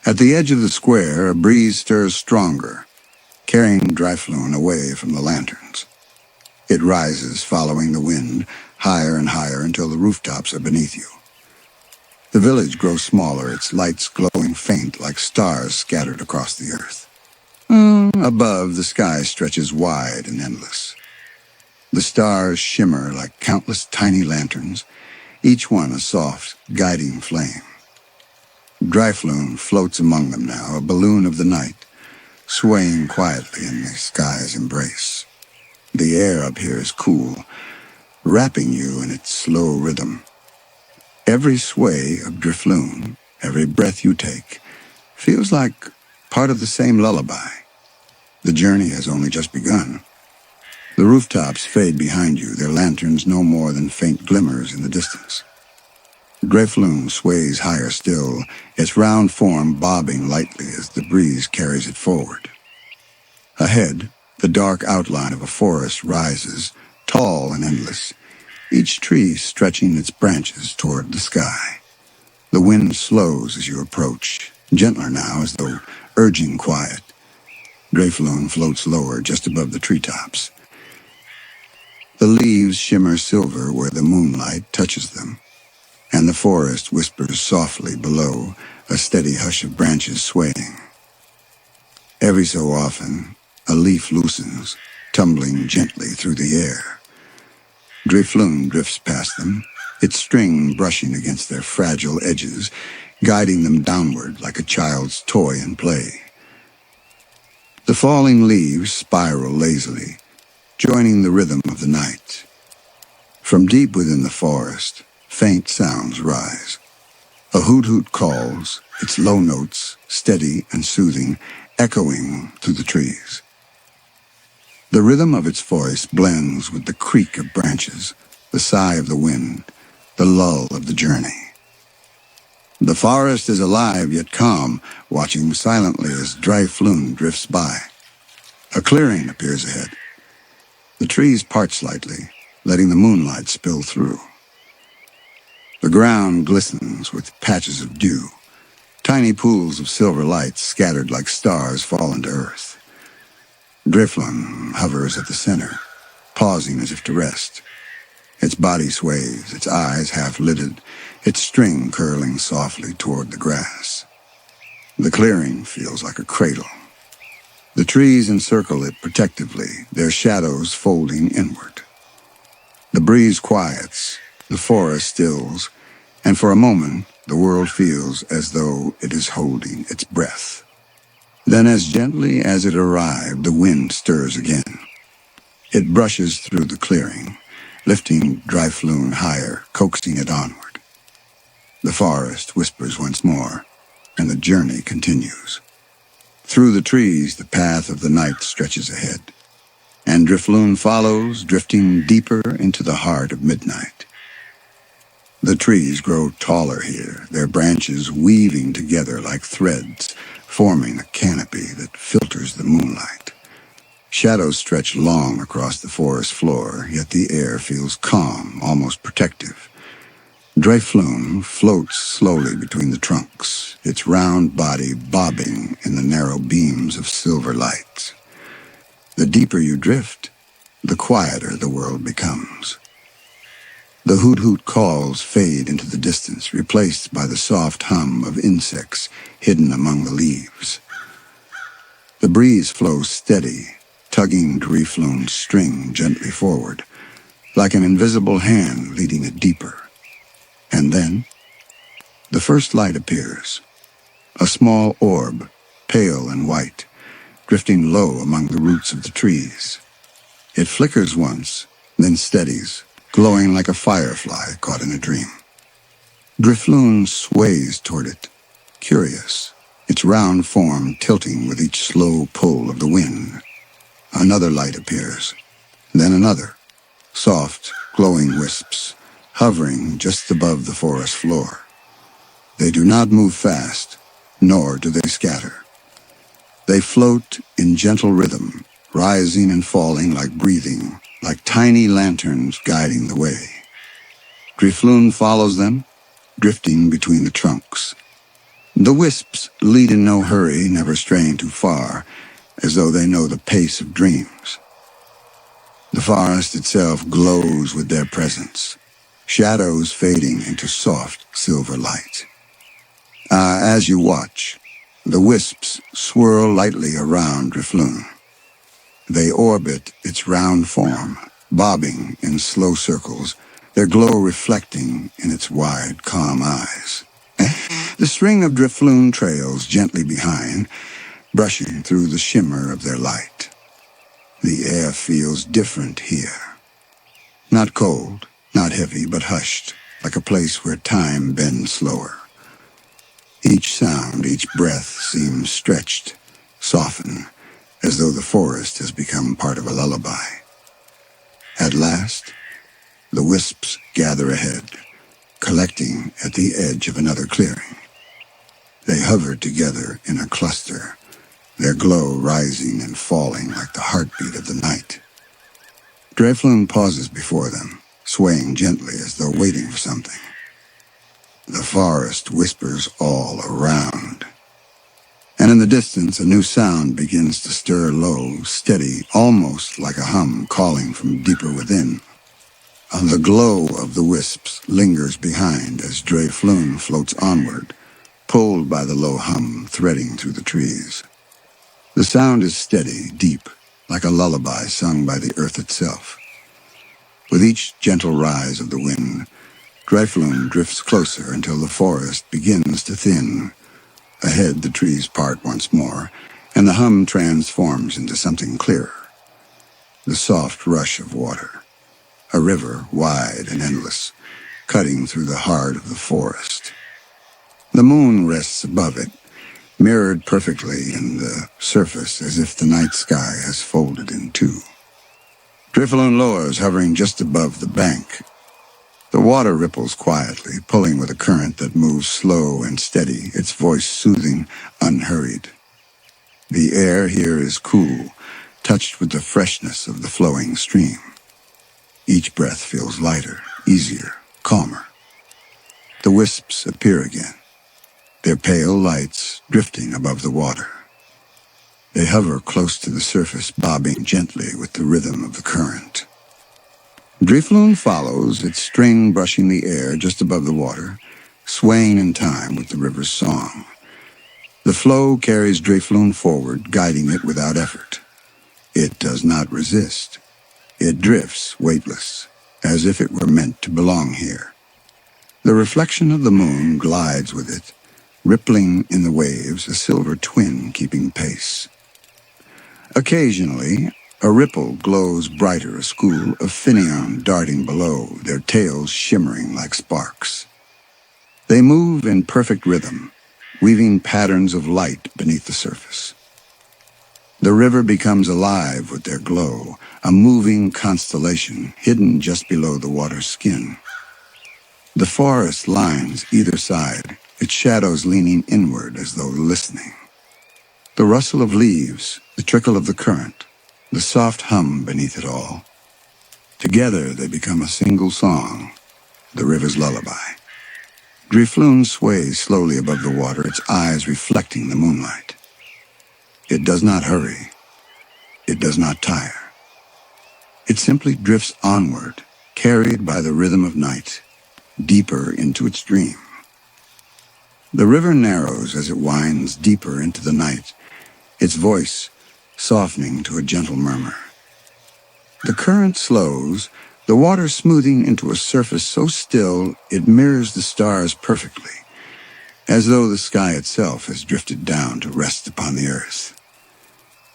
At the edge of the square, a breeze stirs stronger, carrying Drifloon away from the lanterns. It rises, following the wind, higher and higher until the rooftops are beneath you. The village grows smaller, its lights glowing faint like stars scattered across the earth. Above, the sky stretches wide and endless. The stars shimmer like countless tiny lanterns, each one a soft, guiding flame. Drifloon floats among them now, a balloon of the night, swaying quietly in the sky's embrace. The air up here is cool, wrapping you in its slow rhythm. Every sway of Drifloon, every breath you take, feels like part of the same lullaby. The journey has only just begun. The rooftops fade behind you, their lanterns no more than faint glimmers in the distance. Drifloon sways higher still, its round form bobbing lightly as the breeze carries it forward. Ahead, the dark outline of a forest rises, tall and endless, each tree stretching its branches toward the sky. The wind slows as you approach, gentler now as though urging quiet. Drifloon floats lower just above the treetops. The leaves shimmer silver where the moonlight touches them, and the forest whispers softly below, a steady hush of branches swaying. Every so often, a leaf loosens, tumbling gently through the air. Drifloon drifts past them, its string brushing against their fragile edges, guiding them downward like a child's toy and play. The falling leaves spiral lazily, joining the rhythm of the night. From deep within the forest, faint sounds rise. A hoot-hoot calls, its low notes, steady and soothing, echoing through the trees. The rhythm of its voice blends with the creak of branches, the sigh of the wind, the lull of the journey. The forest is alive yet calm, watching silently as Drifloon drifts by. A clearing appears ahead. The trees part slightly, letting the moonlight spill through. The ground glistens with patches of dew. Tiny pools of silver light scattered like stars fall into earth. Drifloon hovers at the center, pausing as if to rest. Its body sways, its eyes half-lidded, its string curling softly toward the grass. The clearing feels like a cradle. The trees encircle it protectively, their shadows folding inward. The breeze quiets, the forest stills, and for a moment the world feels as though it is holding its breath. Then, as gently as it arrived, the wind stirs again. It brushes through the clearing, lifting Drifloon higher, coaxing it onward. The forest whispers once more, and the journey continues. Through the trees, the path of the night stretches ahead, and Drifloon follows, drifting deeper into the heart of midnight. The trees grow taller here, their branches weaving together like threads, forming a canopy that filters the moonlight. Shadows stretch long across the forest floor, yet the air feels calm, almost protective. Drifloon floats slowly between the trunks, its round body bobbing in the narrow beams of silver light. The deeper you drift, the quieter the world becomes. The hoot-hoot calls fade into the distance, replaced by the soft hum of insects hidden among the leaves. The breeze flows steady, tugging Drifloon's string gently forward, like an invisible hand leading it deeper. And then, the first light appears, a small orb, pale and white, drifting low among the roots of the trees. It flickers once, then steadies, glowing like a firefly caught in a dream. Drifloon sways toward it, curious, its round form tilting with each slow pull of the wind. Another light appears, then another, soft, glowing wisps, hovering just above the forest floor. They do not move fast, nor do they scatter. They float in gentle rhythm, rising and falling like breathing, like tiny lanterns guiding the way. Drifloon follows them, drifting between the trunks. The wisps lead in no hurry, never straying too far, as though they know the pace of dreams. The forest itself glows with their presence, shadows fading into soft silver light. As you watch, the wisps swirl lightly around Drifloon. They orbit its round form, bobbing in slow circles, their glow reflecting in its wide, calm eyes. The string of Drifloon trails gently behind, brushing through the shimmer of their light. The air feels different here. Not cold, not heavy, but hushed, like a place where time bends slower. Each sound, each breath seems stretched, softened, as though the forest has become part of a lullaby. At last, the wisps gather ahead, collecting at the edge of another clearing. They hover together in a cluster, their glow rising and falling like the heartbeat of the night. Drifloon pauses before them, swaying gently as though waiting for something. The forest whispers all around. And in the distance, a new sound begins to stir low, steady, almost like a hum calling from deeper within. The glow of the wisps lingers behind as Drifloon floats onward, pulled by the low hum threading through the trees. The sound is steady, deep, like a lullaby sung by the earth itself. With each gentle rise of the wind, Drifloon drifts closer until the forest begins to thin. Ahead, the trees part once more, and the hum transforms into something clearer. The soft rush of water, a river wide and endless, cutting through the heart of the forest. The moon rests above it, mirrored perfectly in the surface as if the night sky has folded in two. Drifloon lowers, hovering just above the bank. The water ripples quietly, pulling with a current that moves slow and steady, its voice soothing, unhurried. The air here is cool, touched with the freshness of the flowing stream. Each breath feels lighter, easier, calmer. The wisps appear again, their pale lights drifting above the water. They hover close to the surface, bobbing gently with the rhythm of the current. Drifloon follows, its string brushing the air just above the water, swaying in time with the river's song. The flow carries Drifloon forward, guiding it without effort. It does not resist. It drifts, weightless, as if it were meant to belong here. The reflection of the moon glides with it, rippling in the waves, a silver twin keeping pace. Occasionally, a ripple glows brighter, a school of Finneon darting below, their tails shimmering like sparks. They move in perfect rhythm, weaving patterns of light beneath the surface. The river becomes alive with their glow, a moving constellation hidden just below the water's skin. The forest lines either side, its shadows leaning inward as though listening. The rustle of leaves, the trickle of the current, the soft hum beneath it all. Together they become a single song, the river's lullaby. Drifloon sways slowly above the water, its eyes reflecting the moonlight. It does not hurry. It does not tire. It simply drifts onward, carried by the rhythm of night, deeper into its dream. The river narrows as it winds deeper into the night, its voice softening to a gentle murmur. The current slows, the water smoothing into a surface so still it mirrors the stars perfectly, as though the sky itself has drifted down to rest upon the earth.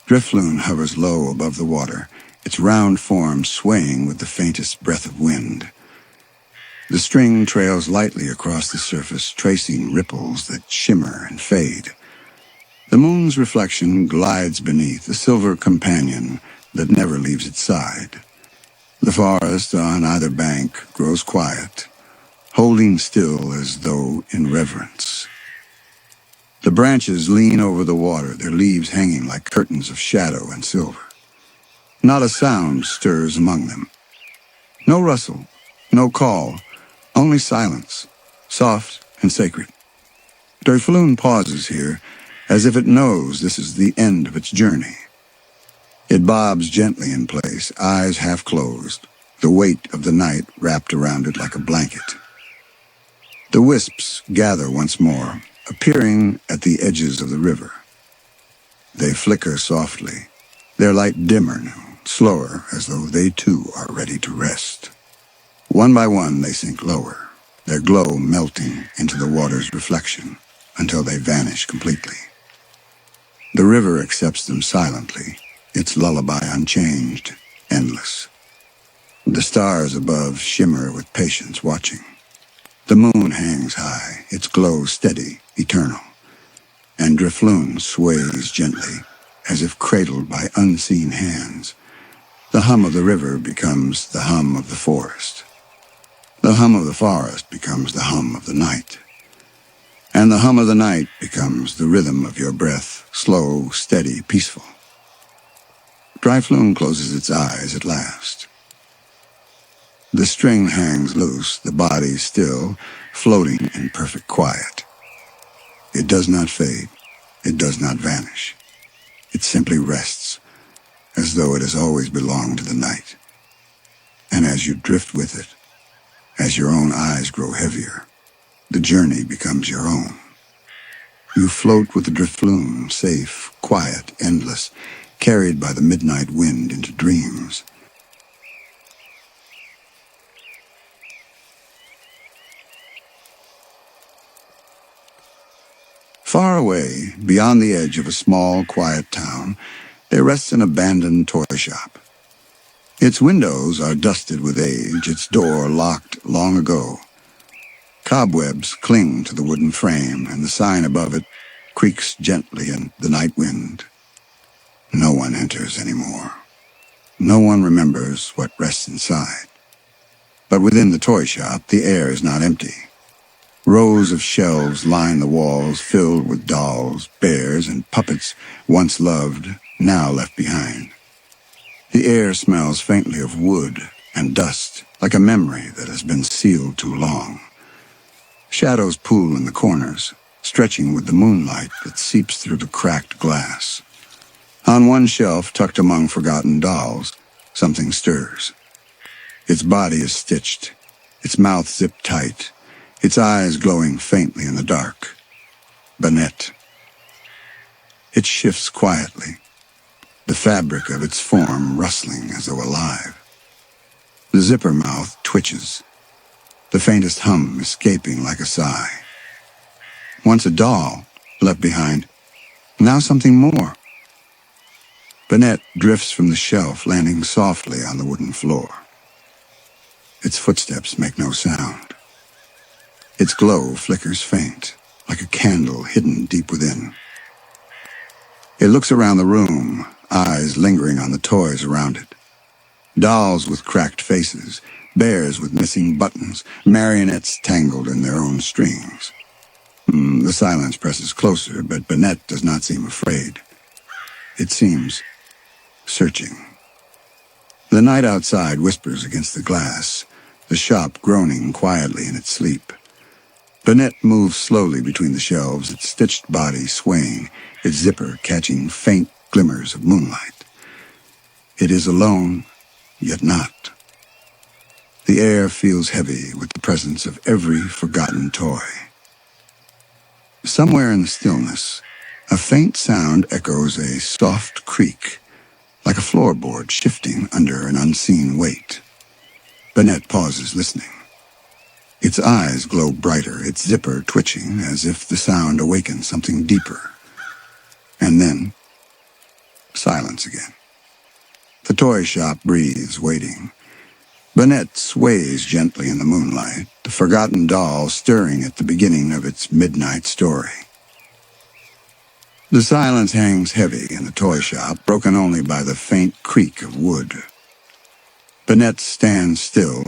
Drifloon hovers low above the water, its round form swaying with the faintest breath of wind. The string trails lightly across the surface, tracing ripples that shimmer and fade. The moon's reflection glides beneath, a silver companion that never leaves its side. The forest on either bank grows quiet, holding still as though in reverence. The branches lean over the water, their leaves hanging like curtains of shadow and silver. Not a sound stirs among them. No rustle, no call, only silence, soft and sacred. Drifloon pauses here, as if it knows this is the end of its journey. It bobs gently in place, eyes half closed, the weight of the night wrapped around it like a blanket. The wisps gather once more, appearing at the edges of the river. They flicker softly, their light dimmer now, slower, as though they too are ready to rest. One by one they sink lower, their glow melting into the water's reflection until they vanish completely. The river accepts them silently, its lullaby unchanged, endless. The stars above shimmer with patience, watching. The moon hangs high, its glow steady, eternal, and Drifloon sways gently, as if cradled by unseen hands. The hum of the river becomes the hum of the forest. The hum of the forest becomes the hum of the night. And the hum of the night becomes the rhythm of your breath, slow, steady, peaceful. Drifloon closes its eyes at last. The string hangs loose, the body still, floating in perfect quiet. It does not fade. It does not vanish. It simply rests, as though it has always belonged to the night. And as you drift with it, as your own eyes grow heavier, the journey becomes your own. You float with the Drifloon, safe, quiet, endless, carried by the midnight wind into dreams. Far away, beyond the edge of a small, quiet town, there rests an abandoned toy shop. Its windows are dusted with age, its door locked long ago. Cobwebs cling to the wooden frame, and the sign above it creaks gently in the night wind. No one enters anymore. No one remembers what rests inside. But within the toy shop, the air is not empty. Rows of shelves line the walls, filled with dolls, bears, and puppets once loved, now left behind. The air smells faintly of wood and dust, like a memory that has been sealed too long. Shadows pool in the corners, stretching with the moonlight that seeps through the cracked glass. On one shelf, tucked among forgotten dolls, something stirs. Its body is stitched, its mouth zipped tight, its eyes glowing faintly in the dark. Banette. It shifts quietly, the fabric of its form rustling as though alive. The zipper mouth twitches, the faintest hum escaping like a sigh. Once a doll, left behind, now something more. Banette drifts from the shelf, landing softly on the wooden floor. Its footsteps make no sound. Its glow flickers faint, like a candle hidden deep within. It looks around the room, eyes lingering on the toys around it. Dolls with cracked faces, bears with missing buttons, marionettes tangled in their own strings. The silence presses closer, but Banette does not seem afraid. It seems searching. The night outside whispers against the glass, the shop groaning quietly in its sleep. Banette moves slowly between the shelves, its stitched body swaying, its zipper catching faint glimmers of moonlight. It is alone, yet not. The air feels heavy with the presence of every forgotten toy. Somewhere in the stillness, a faint sound echoes a soft creak, like a floorboard shifting under an unseen weight. Banette pauses, listening. Its eyes glow brighter, its zipper twitching as if the sound awakens something deeper. And then, silence again. The toy shop breathes, waiting. Banette sways gently in the moonlight, the forgotten doll stirring at the beginning of its midnight story. The silence hangs heavy in the toy shop, broken only by the faint creak of wood. Banette stands still,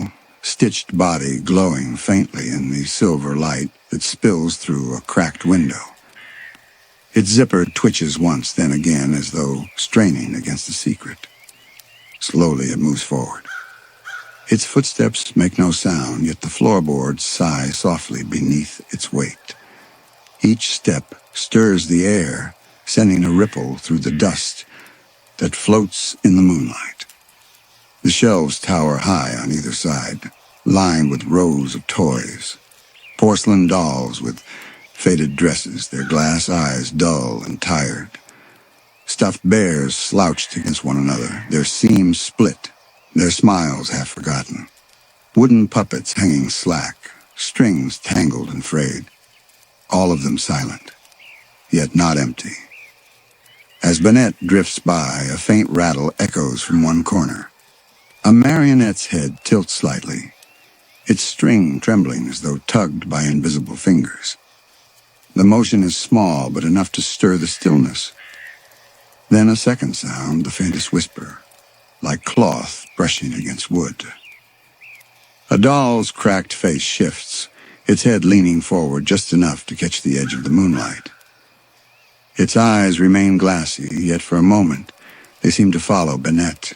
stitched body glowing faintly in the silver light that spills through a cracked window. Its zipper twitches once, then again, as though straining against a secret. Slowly it moves forward. Its footsteps make no sound, yet the floorboards sigh softly beneath its weight. Each step stirs the air, sending a ripple through the dust that floats in the moonlight. The shelves tower high on either side, lined with rows of toys. Porcelain dolls with faded dresses, their glass eyes dull and tired. Stuffed bears slouched against one another, their seams split, their smiles half forgotten. Wooden puppets hanging slack, strings tangled and frayed. All of them silent, yet not empty. As Banette drifts by, a faint rattle echoes from one corner. A marionette's head tilts slightly, its string trembling as though tugged by invisible fingers. The motion is small, but enough to stir the stillness. Then a second sound, the faintest whisper, like cloth brushing against wood. A doll's cracked face shifts, its head leaning forward just enough to catch the edge of the moonlight. Its eyes remain glassy, yet for a moment they seem to follow Banette.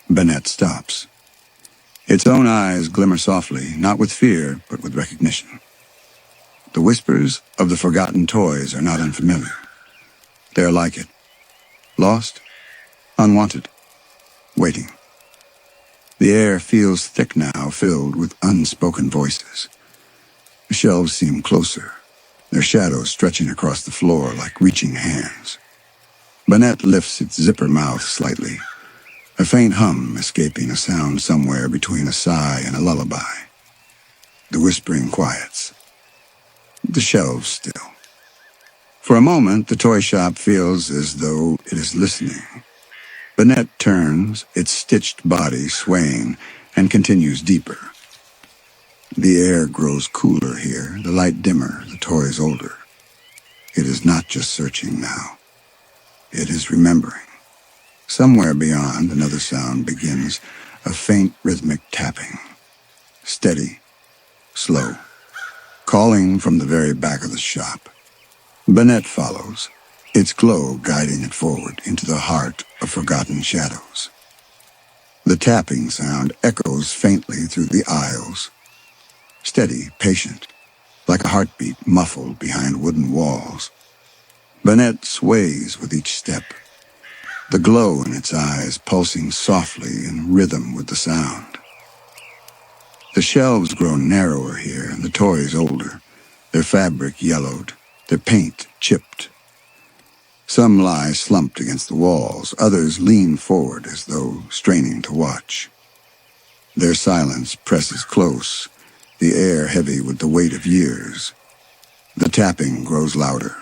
Banette stops. Its own eyes glimmer softly, not with fear, but with recognition. The whispers of the forgotten toys are not unfamiliar. They are like it. Lost, unwanted, waiting. The air feels thick now, filled with unspoken voices. The shelves seem closer, their shadows stretching across the floor like reaching hands. Banette lifts its zipper mouth slightly, a faint hum escaping, a sound somewhere between a sigh and a lullaby. The whispering quiets. The shelves still. For a moment, the toy shop feels as though it is listening. Banette turns, its stitched body swaying, and continues deeper. The air grows cooler here, the light dimmer, the toys older. It is not just searching now. It is remembering. Somewhere beyond, another sound begins, a faint rhythmic tapping. Steady, slow, calling from the very back of the shop. Banette follows, its glow guiding it forward into the heart of forgotten shadows. The tapping sound echoes faintly through the aisles. Steady, patient, like a heartbeat muffled behind wooden walls. Banette sways with each step, the glow in its eyes pulsing softly in rhythm with the sound. The shelves grow narrower here and the toys older, their fabric yellowed, their paint chipped. Some lie slumped against the walls, others lean forward as though straining to watch. Their silence presses close, the air heavy with the weight of years. The tapping grows louder.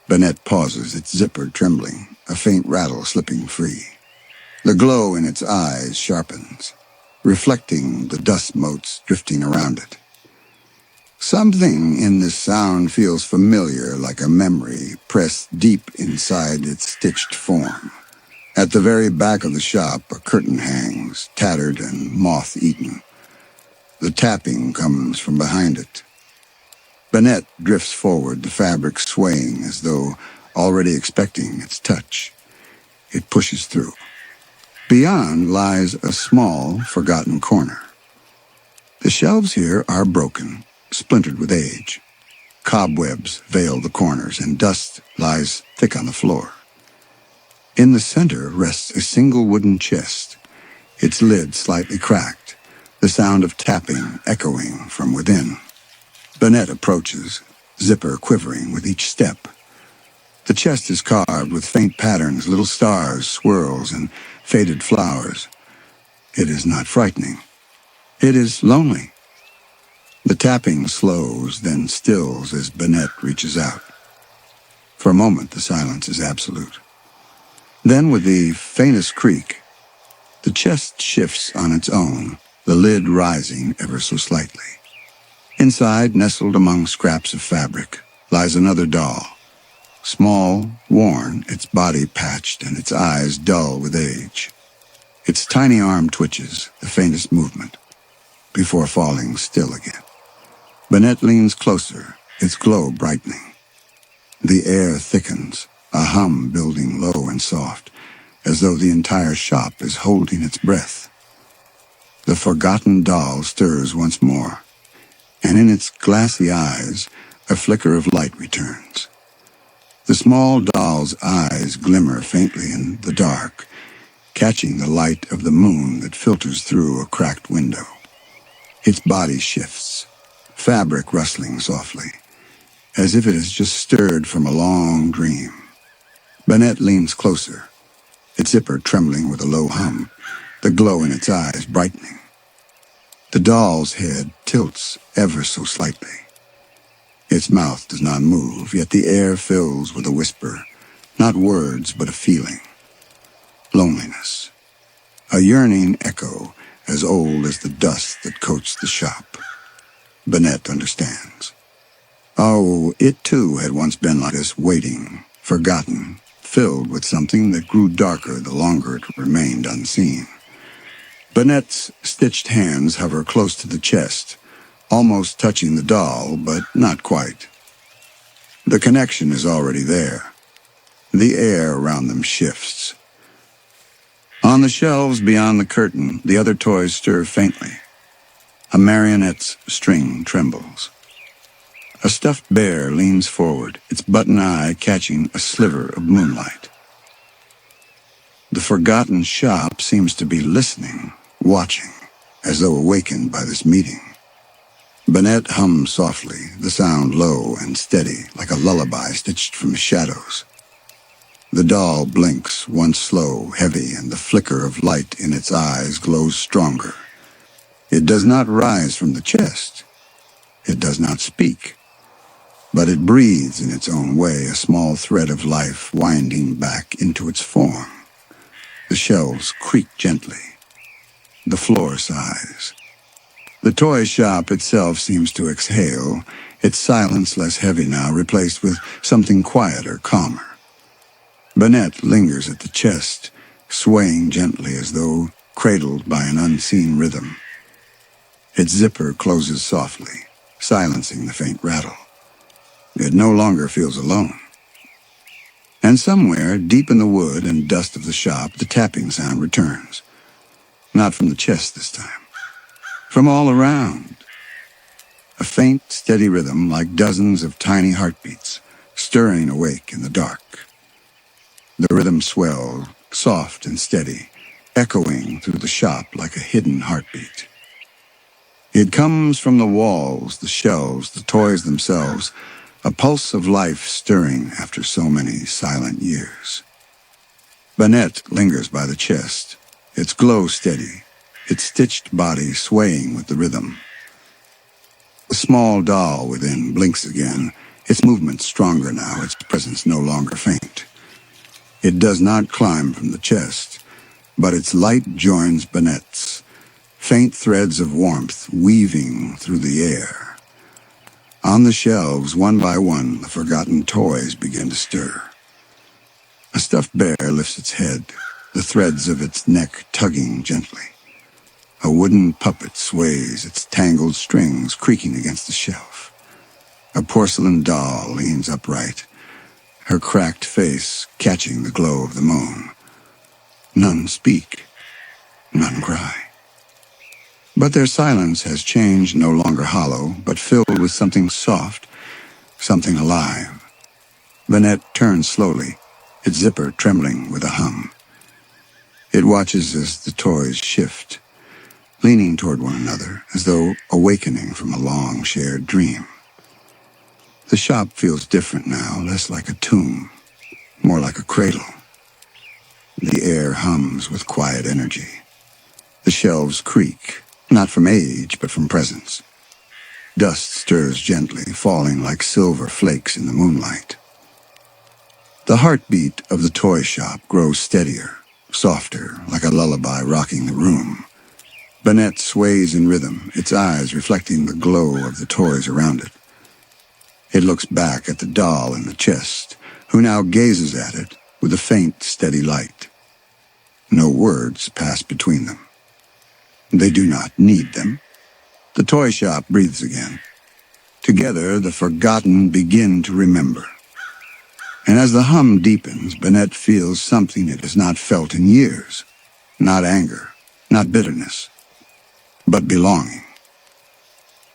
Banette pauses, its zipper trembling, a faint rattle slipping free. The glow in its eyes sharpens, reflecting the dust motes drifting around it. Something in this sound feels familiar, like a memory pressed deep inside its stitched form. At the very back of the shop, a curtain hangs, tattered and moth-eaten. The tapping comes from behind it. Banette drifts forward, the fabric swaying as though already expecting its touch. It pushes through. Beyond lies a small, forgotten corner. The shelves here are broken, splintered with age. Cobwebs veil the corners, and dust lies thick on the floor. In the center rests a single wooden chest, its lid slightly cracked, the sound of tapping echoing from within. Banette approaches, zipper quivering with each step. The chest is carved with faint patterns, little stars, swirls, and faded flowers. It is not frightening. It is lonely. The tapping slows, then stills as Banette reaches out. For a moment, the silence is absolute. Then, with the faintest creak, the chest shifts on its own, the lid rising ever so slightly. Inside, nestled among scraps of fabric, lies another doll. Small, worn, its body patched and its eyes dull with age. Its tiny arm twitches, the faintest movement, before falling still again. Banette leans closer, its glow brightening. The air thickens, a hum building low and soft, as though the entire shop is holding its breath. The forgotten doll stirs once more, and in its glassy eyes, a flicker of light returns. The small doll's eyes glimmer faintly in the dark, catching the light of the moon that filters through a cracked window. Its body shifts, fabric rustling softly, as if it has just stirred from a long dream. Banette leans closer, its zipper trembling with a low hum, the glow in its eyes brightening. The doll's head tilts ever so slightly. Its mouth does not move, yet the air fills with a whisper, not words, but a feeling. Loneliness. A yearning echo as old as the dust that coats the shop. Banette understands. Oh, it too had once been like this, waiting, forgotten, filled with something that grew darker the longer it remained unseen. Banette's stitched hands hover close to the chest, almost touching the doll, but not quite. The connection is already there. The air around them shifts. On the shelves beyond the curtain, the other toys stir faintly. A marionette's string trembles. A stuffed bear leans forward, its button eye catching a sliver of moonlight. The forgotten shop seems to be listening, watching, as though awakened by this meeting. Banette hums softly, the sound low and steady, like a lullaby stitched from shadows. The doll blinks, once slow, heavy, and the flicker of light in its eyes glows stronger. It does not rise from the chest. It does not speak. but it breathes in its own way, a small thread of life winding back into its form. The shelves creak gently. The floor sighs. The toy shop itself seems to exhale, its silence less heavy now, replaced with something quieter, calmer. Banette lingers at the chest, swaying gently as though cradled by an unseen rhythm. Its zipper closes softly, silencing the faint rattle. It no longer feels alone. And somewhere, deep in the wood and dust of the shop, the tapping sound returns. Not from the chest this time. From all around. A faint, steady rhythm like dozens of tiny heartbeats, stirring awake in the dark. The rhythm swells, soft and steady, echoing through the shop like a hidden heartbeat. It comes from the walls, the shelves, the toys themselves, a pulse of life stirring after so many silent years. Banette lingers by the chest, its glow steady, its stitched body swaying with the rhythm. The small doll within blinks again, its movement stronger now, its presence no longer faint. It does not climb from the chest, but its light joins Banette's, faint threads of warmth weaving through the air. On the shelves, one by one, the forgotten toys begin to stir. A stuffed bear lifts its head, the threads of its neck tugging gently. A wooden puppet sways, its tangled strings creaking against the shelf. A porcelain doll leans upright, her cracked face catching the glow of the moon. None speak, none cry. But their silence has changed, no longer hollow, but filled with something soft, something alive. Banette turns slowly, its zipper trembling with a hum. It watches as the toys shift, leaning toward one another, as though awakening from a long shared dream. The shop feels different now, less like a tomb, more like a cradle. The air hums with quiet energy. The shelves creak, not from age, but from presence. Dust stirs gently, falling like silver flakes in the moonlight. The heartbeat of the toy shop grows steadier, softer, like a lullaby rocking the room. Banette sways in rhythm, its eyes reflecting the glow of the toys around it. It looks back at the doll in the chest, who now gazes at it with a faint, steady light. No words pass between them. They do not need them. The toy shop breathes again. Together, the forgotten begin to remember. And as the hum deepens, Banette feels something it has not felt in years. Not anger, not bitterness, but belonging.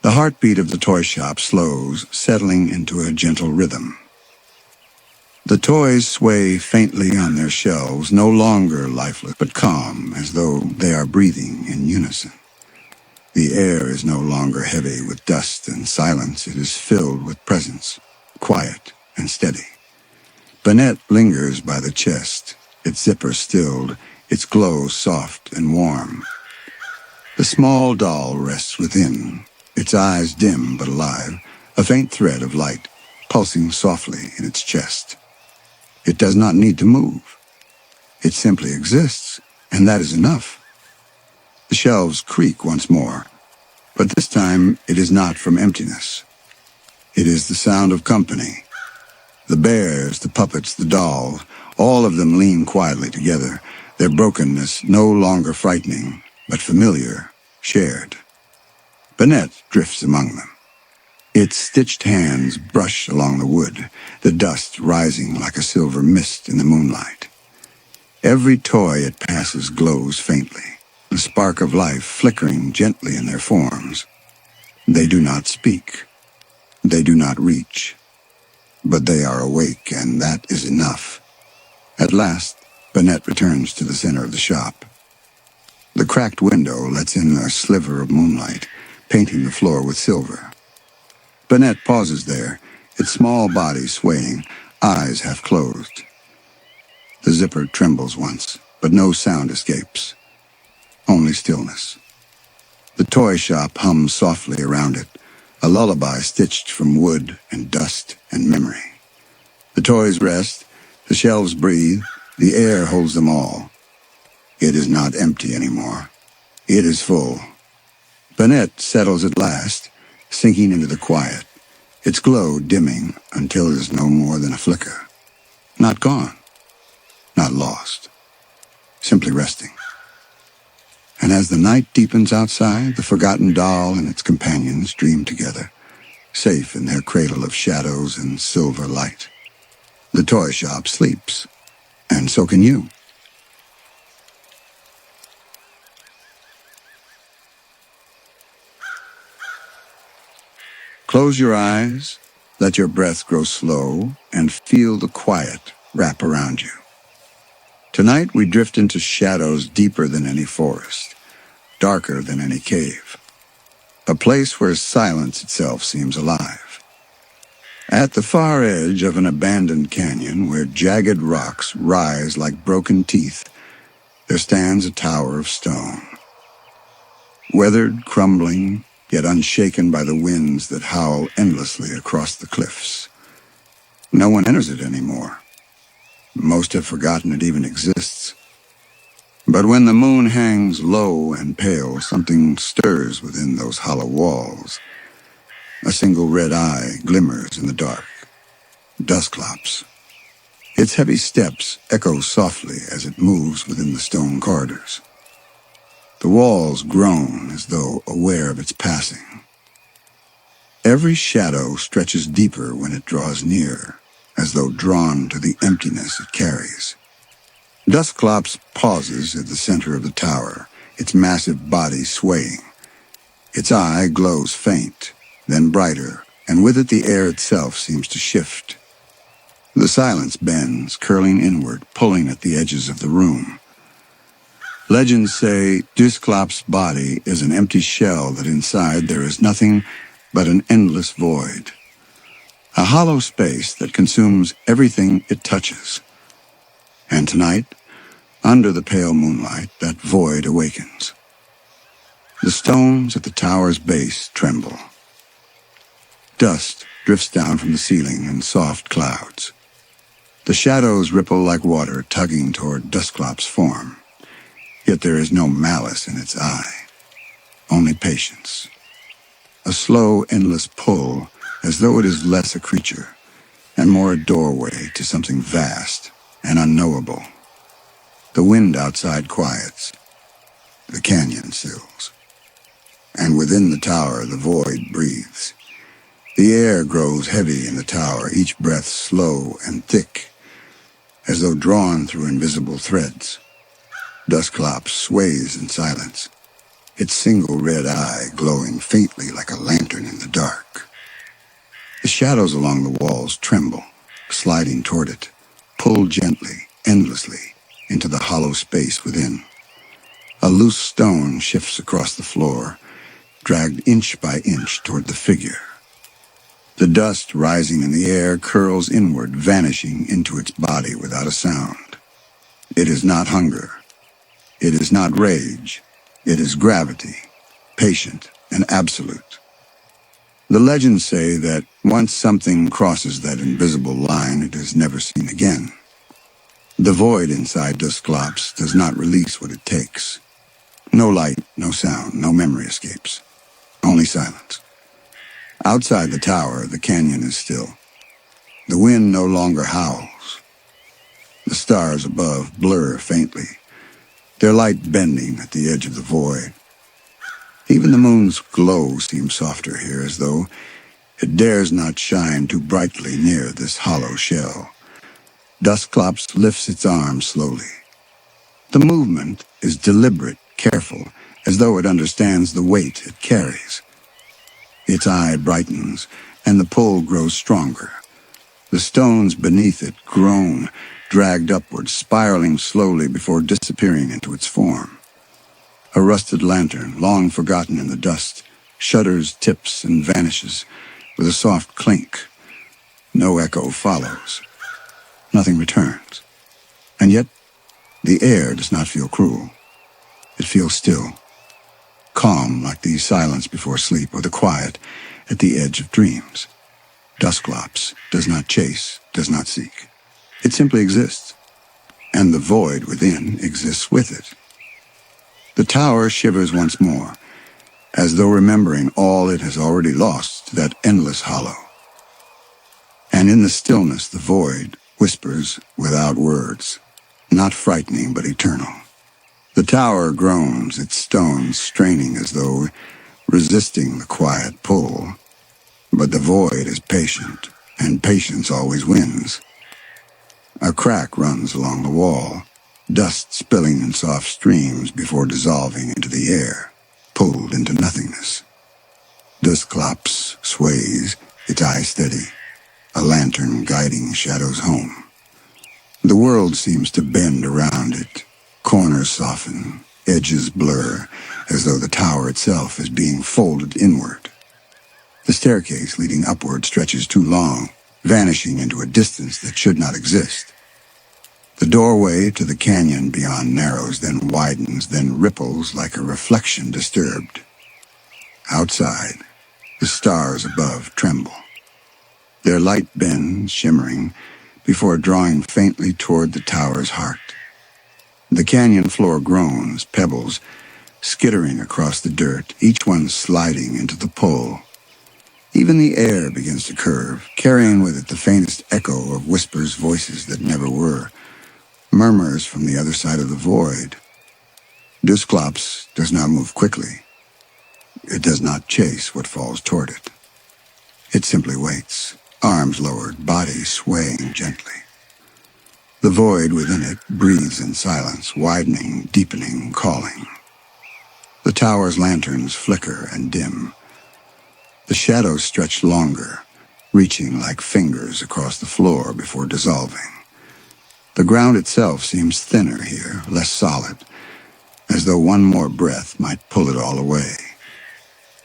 The heartbeat of the toy shop slows, settling into a gentle rhythm. The toys sway faintly on their shelves, no longer lifeless, but calm, as though they are breathing in unison. The air is no longer heavy with dust and silence. It is filled with presence, quiet and steady. Banette lingers by the chest, its zipper stilled, its glow soft and warm. The small doll rests within, its eyes dim but alive, a faint thread of light pulsing softly in its chest. It does not need to move. It simply exists, and that is enough. The shelves creak once more, but this time it is not from emptiness. It is the sound of company. The bears, the puppets, the doll, all of them lean quietly together, their brokenness no longer frightening, but familiar, shared. Banette drifts among them. Its stitched hands brush along the wood, the dust rising like a silver mist in the moonlight. Every toy it passes glows faintly, the spark of life flickering gently in their forms. They do not speak. They do not reach. But they are awake, and that is enough. At last, Banette returns to the center of the shop. The cracked window lets in a sliver of moonlight, painting the floor with silver. Banette pauses there, its small body swaying, eyes half closed. The zipper trembles once, but no sound escapes. Only stillness. The toy shop hums softly around it, a lullaby stitched from wood and dust and memory. The toys rest, the shelves breathe, the air holds them all. It is not empty anymore. It is full. Banette settles at last, sinking into the quiet, its glow dimming until it is no more than a flicker. Not gone, not lost, simply resting. And as the night deepens outside, the forgotten doll and its companions dream together, safe in their cradle of shadows and silver light. The toy shop sleeps, and so can you. Close your eyes, let your breath grow slow, and feel the quiet wrap around you. Tonight we drift into shadows deeper than any forest, darker than any cave. A place where silence itself seems alive. At the far edge of an abandoned canyon where jagged rocks rise like broken teeth, there stands a tower of stone. Weathered, crumbling, yet unshaken by the winds that howl endlessly across the cliffs. No one enters it anymore. Most have forgotten it even exists. But when the moon hangs low and pale, something stirs within those hollow walls. A single red eye glimmers in the dark. Dusclops. Its heavy steps echo softly as it moves within the stone corridors. The walls groan as though aware of its passing. Every shadow stretches deeper when it draws near, as though drawn to the emptiness it carries. Dusclops pauses at the center of the tower, its massive body swaying. Its eye glows faint, then brighter, and with it the air itself seems to shift. The silence bends, curling inward, pulling at the edges of the room. Legends say Dusclops' body is an empty shell that inside there is nothing but an endless void. A hollow space that consumes everything it touches. And tonight, under the pale moonlight, that void awakens. The stones at the tower's base tremble. Dust drifts down from the ceiling in soft clouds. The shadows ripple like water tugging toward Dusclops' form. Yet there is no malice in its eye, only patience. A slow, endless pull, as though it is less a creature, and more a doorway to something vast and unknowable. The wind outside quiets, the canyon sills. And within the tower the void breathes. The air grows heavy in the tower, each breath slow and thick, as though drawn through invisible threads. Dusclops sways in silence, its single red eye glowing faintly like a lantern in the dark. The shadows along the walls tremble, sliding toward it, pulled gently, endlessly, into the hollow space within. A loose stone shifts across the floor, dragged inch by inch toward the figure. The dust rising in the air curls inward, vanishing into its body without a sound. It is not hunger. It is not rage. It is gravity, patient and absolute. The legends say that once something crosses that invisible line, it is never seen again. The void inside Dusclops does not release what it takes. No light, no sound, no memory escapes. Only silence. Outside the tower, the canyon is still. The wind no longer howls. The stars above blur faintly, their light bending at the edge of the void. Even the moon's glow seems softer here, as though it dares not shine too brightly near this hollow shell. Dusclops lifts its arm slowly. The movement is deliberate, careful, as though it understands the weight it carries. Its eye brightens, and the pull grows stronger. The stones beneath it groan, dragged upward, spiraling slowly before disappearing into its form. A rusted lantern, long forgotten in the dust, shudders, tips, and vanishes with a soft clink. No echo follows. Nothing returns. And yet, the air does not feel cruel. It feels still, calm like the silence before sleep or the quiet at the edge of dreams. Dusclops does not chase, does not seek. It simply exists, and the void within exists with it. The tower shivers once more, as though remembering all it has already lost to that endless hollow. And in the stillness, the void whispers without words, not frightening but eternal. The tower groans, its stones straining as though resisting the quiet pull. But the void is patient, and patience always wins. A crack runs along the wall, dust spilling in soft streams before dissolving into the air, pulled into nothingness. Dusclops sways, its eye steady, a lantern guiding shadows home. The world seems to bend around it. Corners soften, edges blur, as though the tower itself is being folded inward. The staircase leading upward stretches too long, vanishing into a distance that should not exist. The doorway to the canyon beyond narrows, then widens, then ripples like a reflection disturbed. Outside, the stars above tremble. Their light bends, shimmering, before drawing faintly toward the tower's heart. The canyon floor groans, pebbles skittering across the dirt, each one sliding into the pull. Even the air begins to curve, carrying with it the faintest echo of whispers, voices that never were, murmurs from the other side of the void. Dusclops does not move quickly. It does not chase what falls toward it. It simply waits, arms lowered, body swaying gently. The void within it breathes in silence, widening, deepening, calling. The tower's lanterns flicker and dim. The shadows stretch longer, reaching like fingers across the floor before dissolving. The ground itself seems thinner here, less solid, as though one more breath might pull it all away.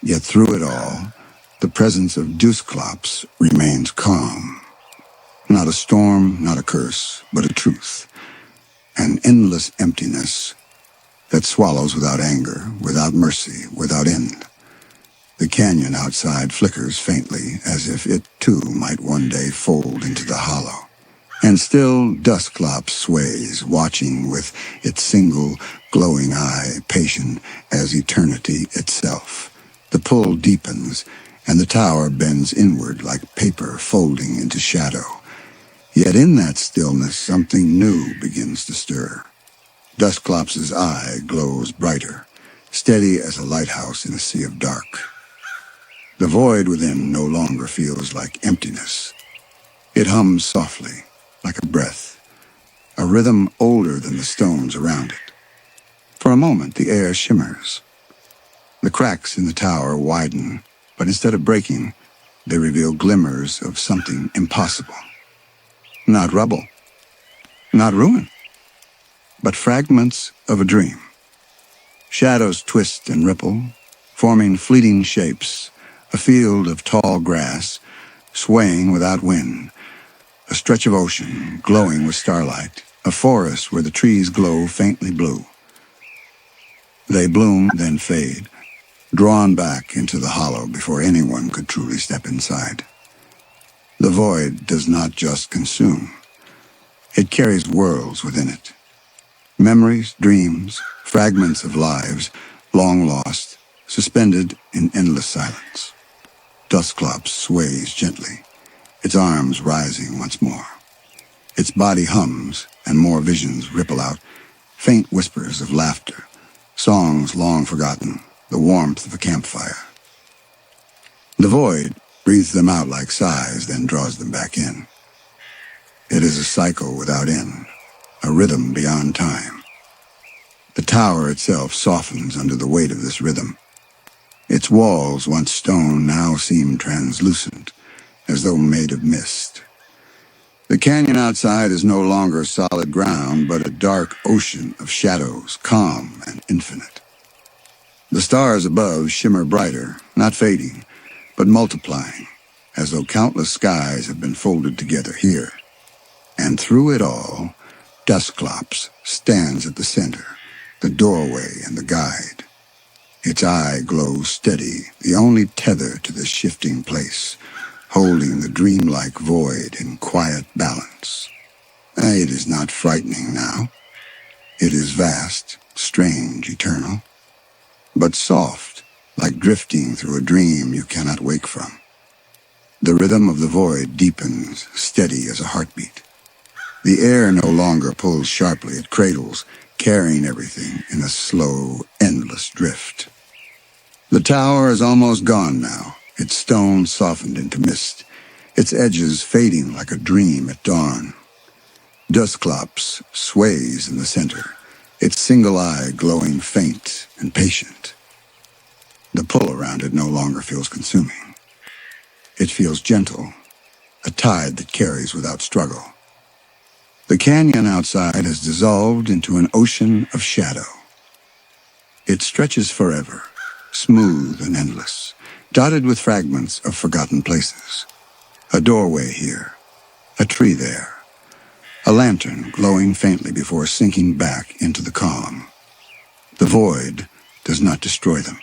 Yet through it all, the presence of Dusclops remains calm. Not a storm, not a curse, but a truth. An endless emptiness that swallows without anger, without mercy, without end. The canyon outside flickers faintly, as if it too might one day fold into the hollow. And still Dusclops sways, watching with its single glowing eye, patient as eternity itself. The pull deepens, and the tower bends inward like paper folding into shadow. Yet in that stillness, something new begins to stir. Dusclops' eye glows brighter, steady as a lighthouse in a sea of dark. The void within no longer feels like emptiness. It hums softly, like a breath, a rhythm older than the stones around it. For a moment, the air shimmers. The cracks in the tower widen, but instead of breaking, they reveal glimmers of something impossible. Not rubble, not ruin, but fragments of a dream. Shadows twist and ripple, forming fleeting shapes, a field of tall grass, swaying without wind, a stretch of ocean glowing with starlight, a forest where the trees glow faintly blue. They bloom, then fade, drawn back into the hollow before anyone could truly step inside. The void does not just consume. It carries worlds within it. Memories, dreams, fragments of lives, long lost, suspended in endless silence. Dusclops sways gently, its arms rising once more. Its body hums, and more visions ripple out, faint whispers of laughter, songs long forgotten, the warmth of a campfire. The void breathes them out like sighs, then draws them back in. It is a cycle without end, a rhythm beyond time. The tower itself softens under the weight of this rhythm. Its walls, once stone, now seem translucent, as though made of mist. The canyon outside is no longer solid ground, but a dark ocean of shadows, calm and infinite. The stars above shimmer brighter, not fading, but multiplying, as though countless skies have been folded together here. And through it all, Dusclops stands at the center, the doorway and the guide. Its eye glows steady, the only tether to this shifting place, holding the dreamlike void in quiet balance. It is not frightening now. It is vast, strange, eternal, but soft, like drifting through a dream you cannot wake from. The rhythm of the void deepens, steady as a heartbeat. The air no longer pulls sharply, it cradles, carrying everything in a slow, endless drift. The tower is almost gone now, its stone softened into mist, its edges fading like a dream at dawn. Dusclops sways in the center, its single eye glowing faint and patient. The pull around it no longer feels consuming. It feels gentle, a tide that carries without struggle. The canyon outside has dissolved into an ocean of shadow. It stretches forever, smooth and endless, dotted with fragments of forgotten places. A doorway here, a tree there, a lantern glowing faintly before sinking back into the calm. The void does not destroy them.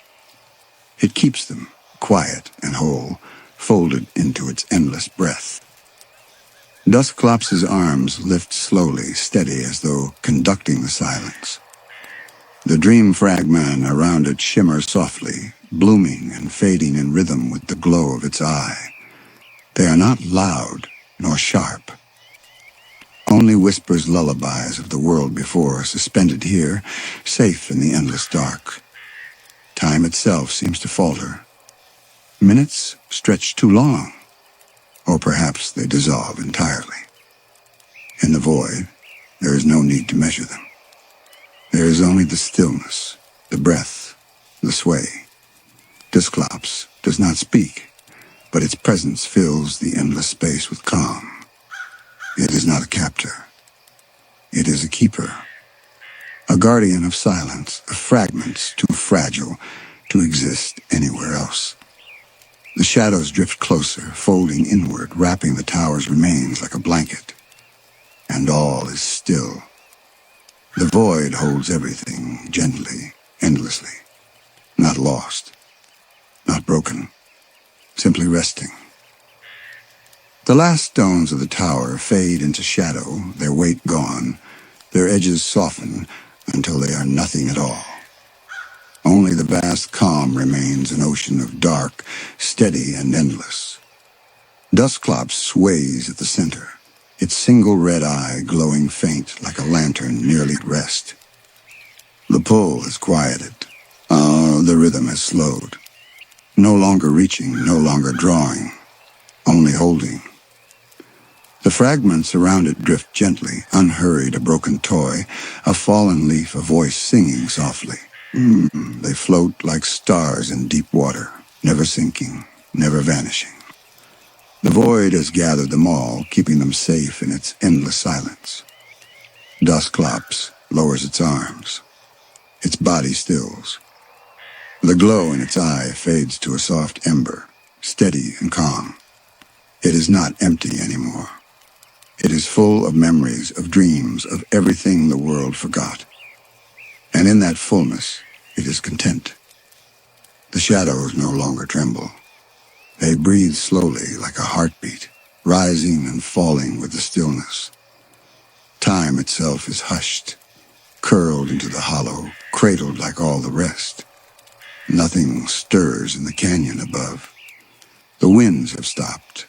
It keeps them, quiet and whole, folded into its endless breath. Dusclops' arms lift slowly, steady as though conducting the silence. The dream fragment around it shimmers softly, blooming and fading in rhythm with the glow of its eye. They are not loud nor sharp. Only whispers lullabies of the world before, suspended here, safe in the endless dark. Time itself seems to falter. Minutes stretch too long, or perhaps they dissolve entirely. In the void, there is no need to measure them. There is only the stillness, the breath, the sway. Dusclops does not speak, but its presence fills the endless space with calm. It is not a captor. It is a keeper. A guardian of silence, of fragments too fragile to exist anywhere else. The shadows drift closer, folding inward, wrapping the tower's remains like a blanket. And all is still. The void holds everything, gently, endlessly. Not lost, not broken, simply resting. The last stones of the tower fade into shadow, their weight gone, their edges soften until they are nothing at all. Only the vast calm remains, an ocean of dark, steady and endless. Dusclops sways at the center, its single red eye glowing faint like a lantern nearly at rest. The pull is quieted. The rhythm has slowed. No longer reaching, no longer drawing, only holding. The fragments around it drift gently, unhurried, a broken toy, a fallen leaf, a voice singing softly. They float like stars in deep water, never sinking, never vanishing. The void has gathered them all, keeping them safe in its endless silence. Dusclops lowers its arms. Its body stills. The glow in its eye fades to a soft ember, steady and calm. It is not empty anymore. It is full of memories, of dreams, of everything the world forgot. And in that fullness, it is content. The shadows no longer tremble. They breathe slowly like a heartbeat, rising and falling with the stillness. Time itself is hushed, curled into the hollow, cradled like all the rest. Nothing stirs in the canyon above. The winds have stopped.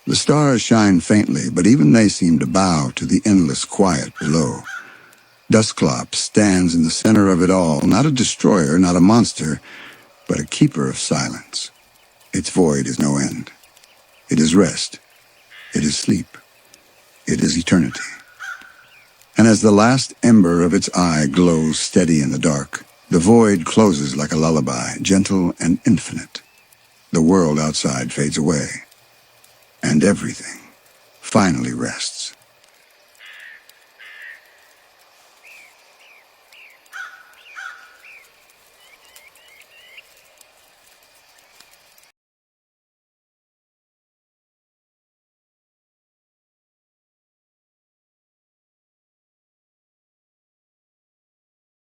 The stars shine faintly, but even they seem to bow to the endless quiet below. Dusclops stands in the center of it all, not a destroyer, not a monster, but a keeper of silence. Its void is no end. It is rest. It is sleep. It is eternity. And as the last ember of its eye glows steady in the dark, the void closes like a lullaby, gentle and infinite. The world outside fades away, and everything finally rests.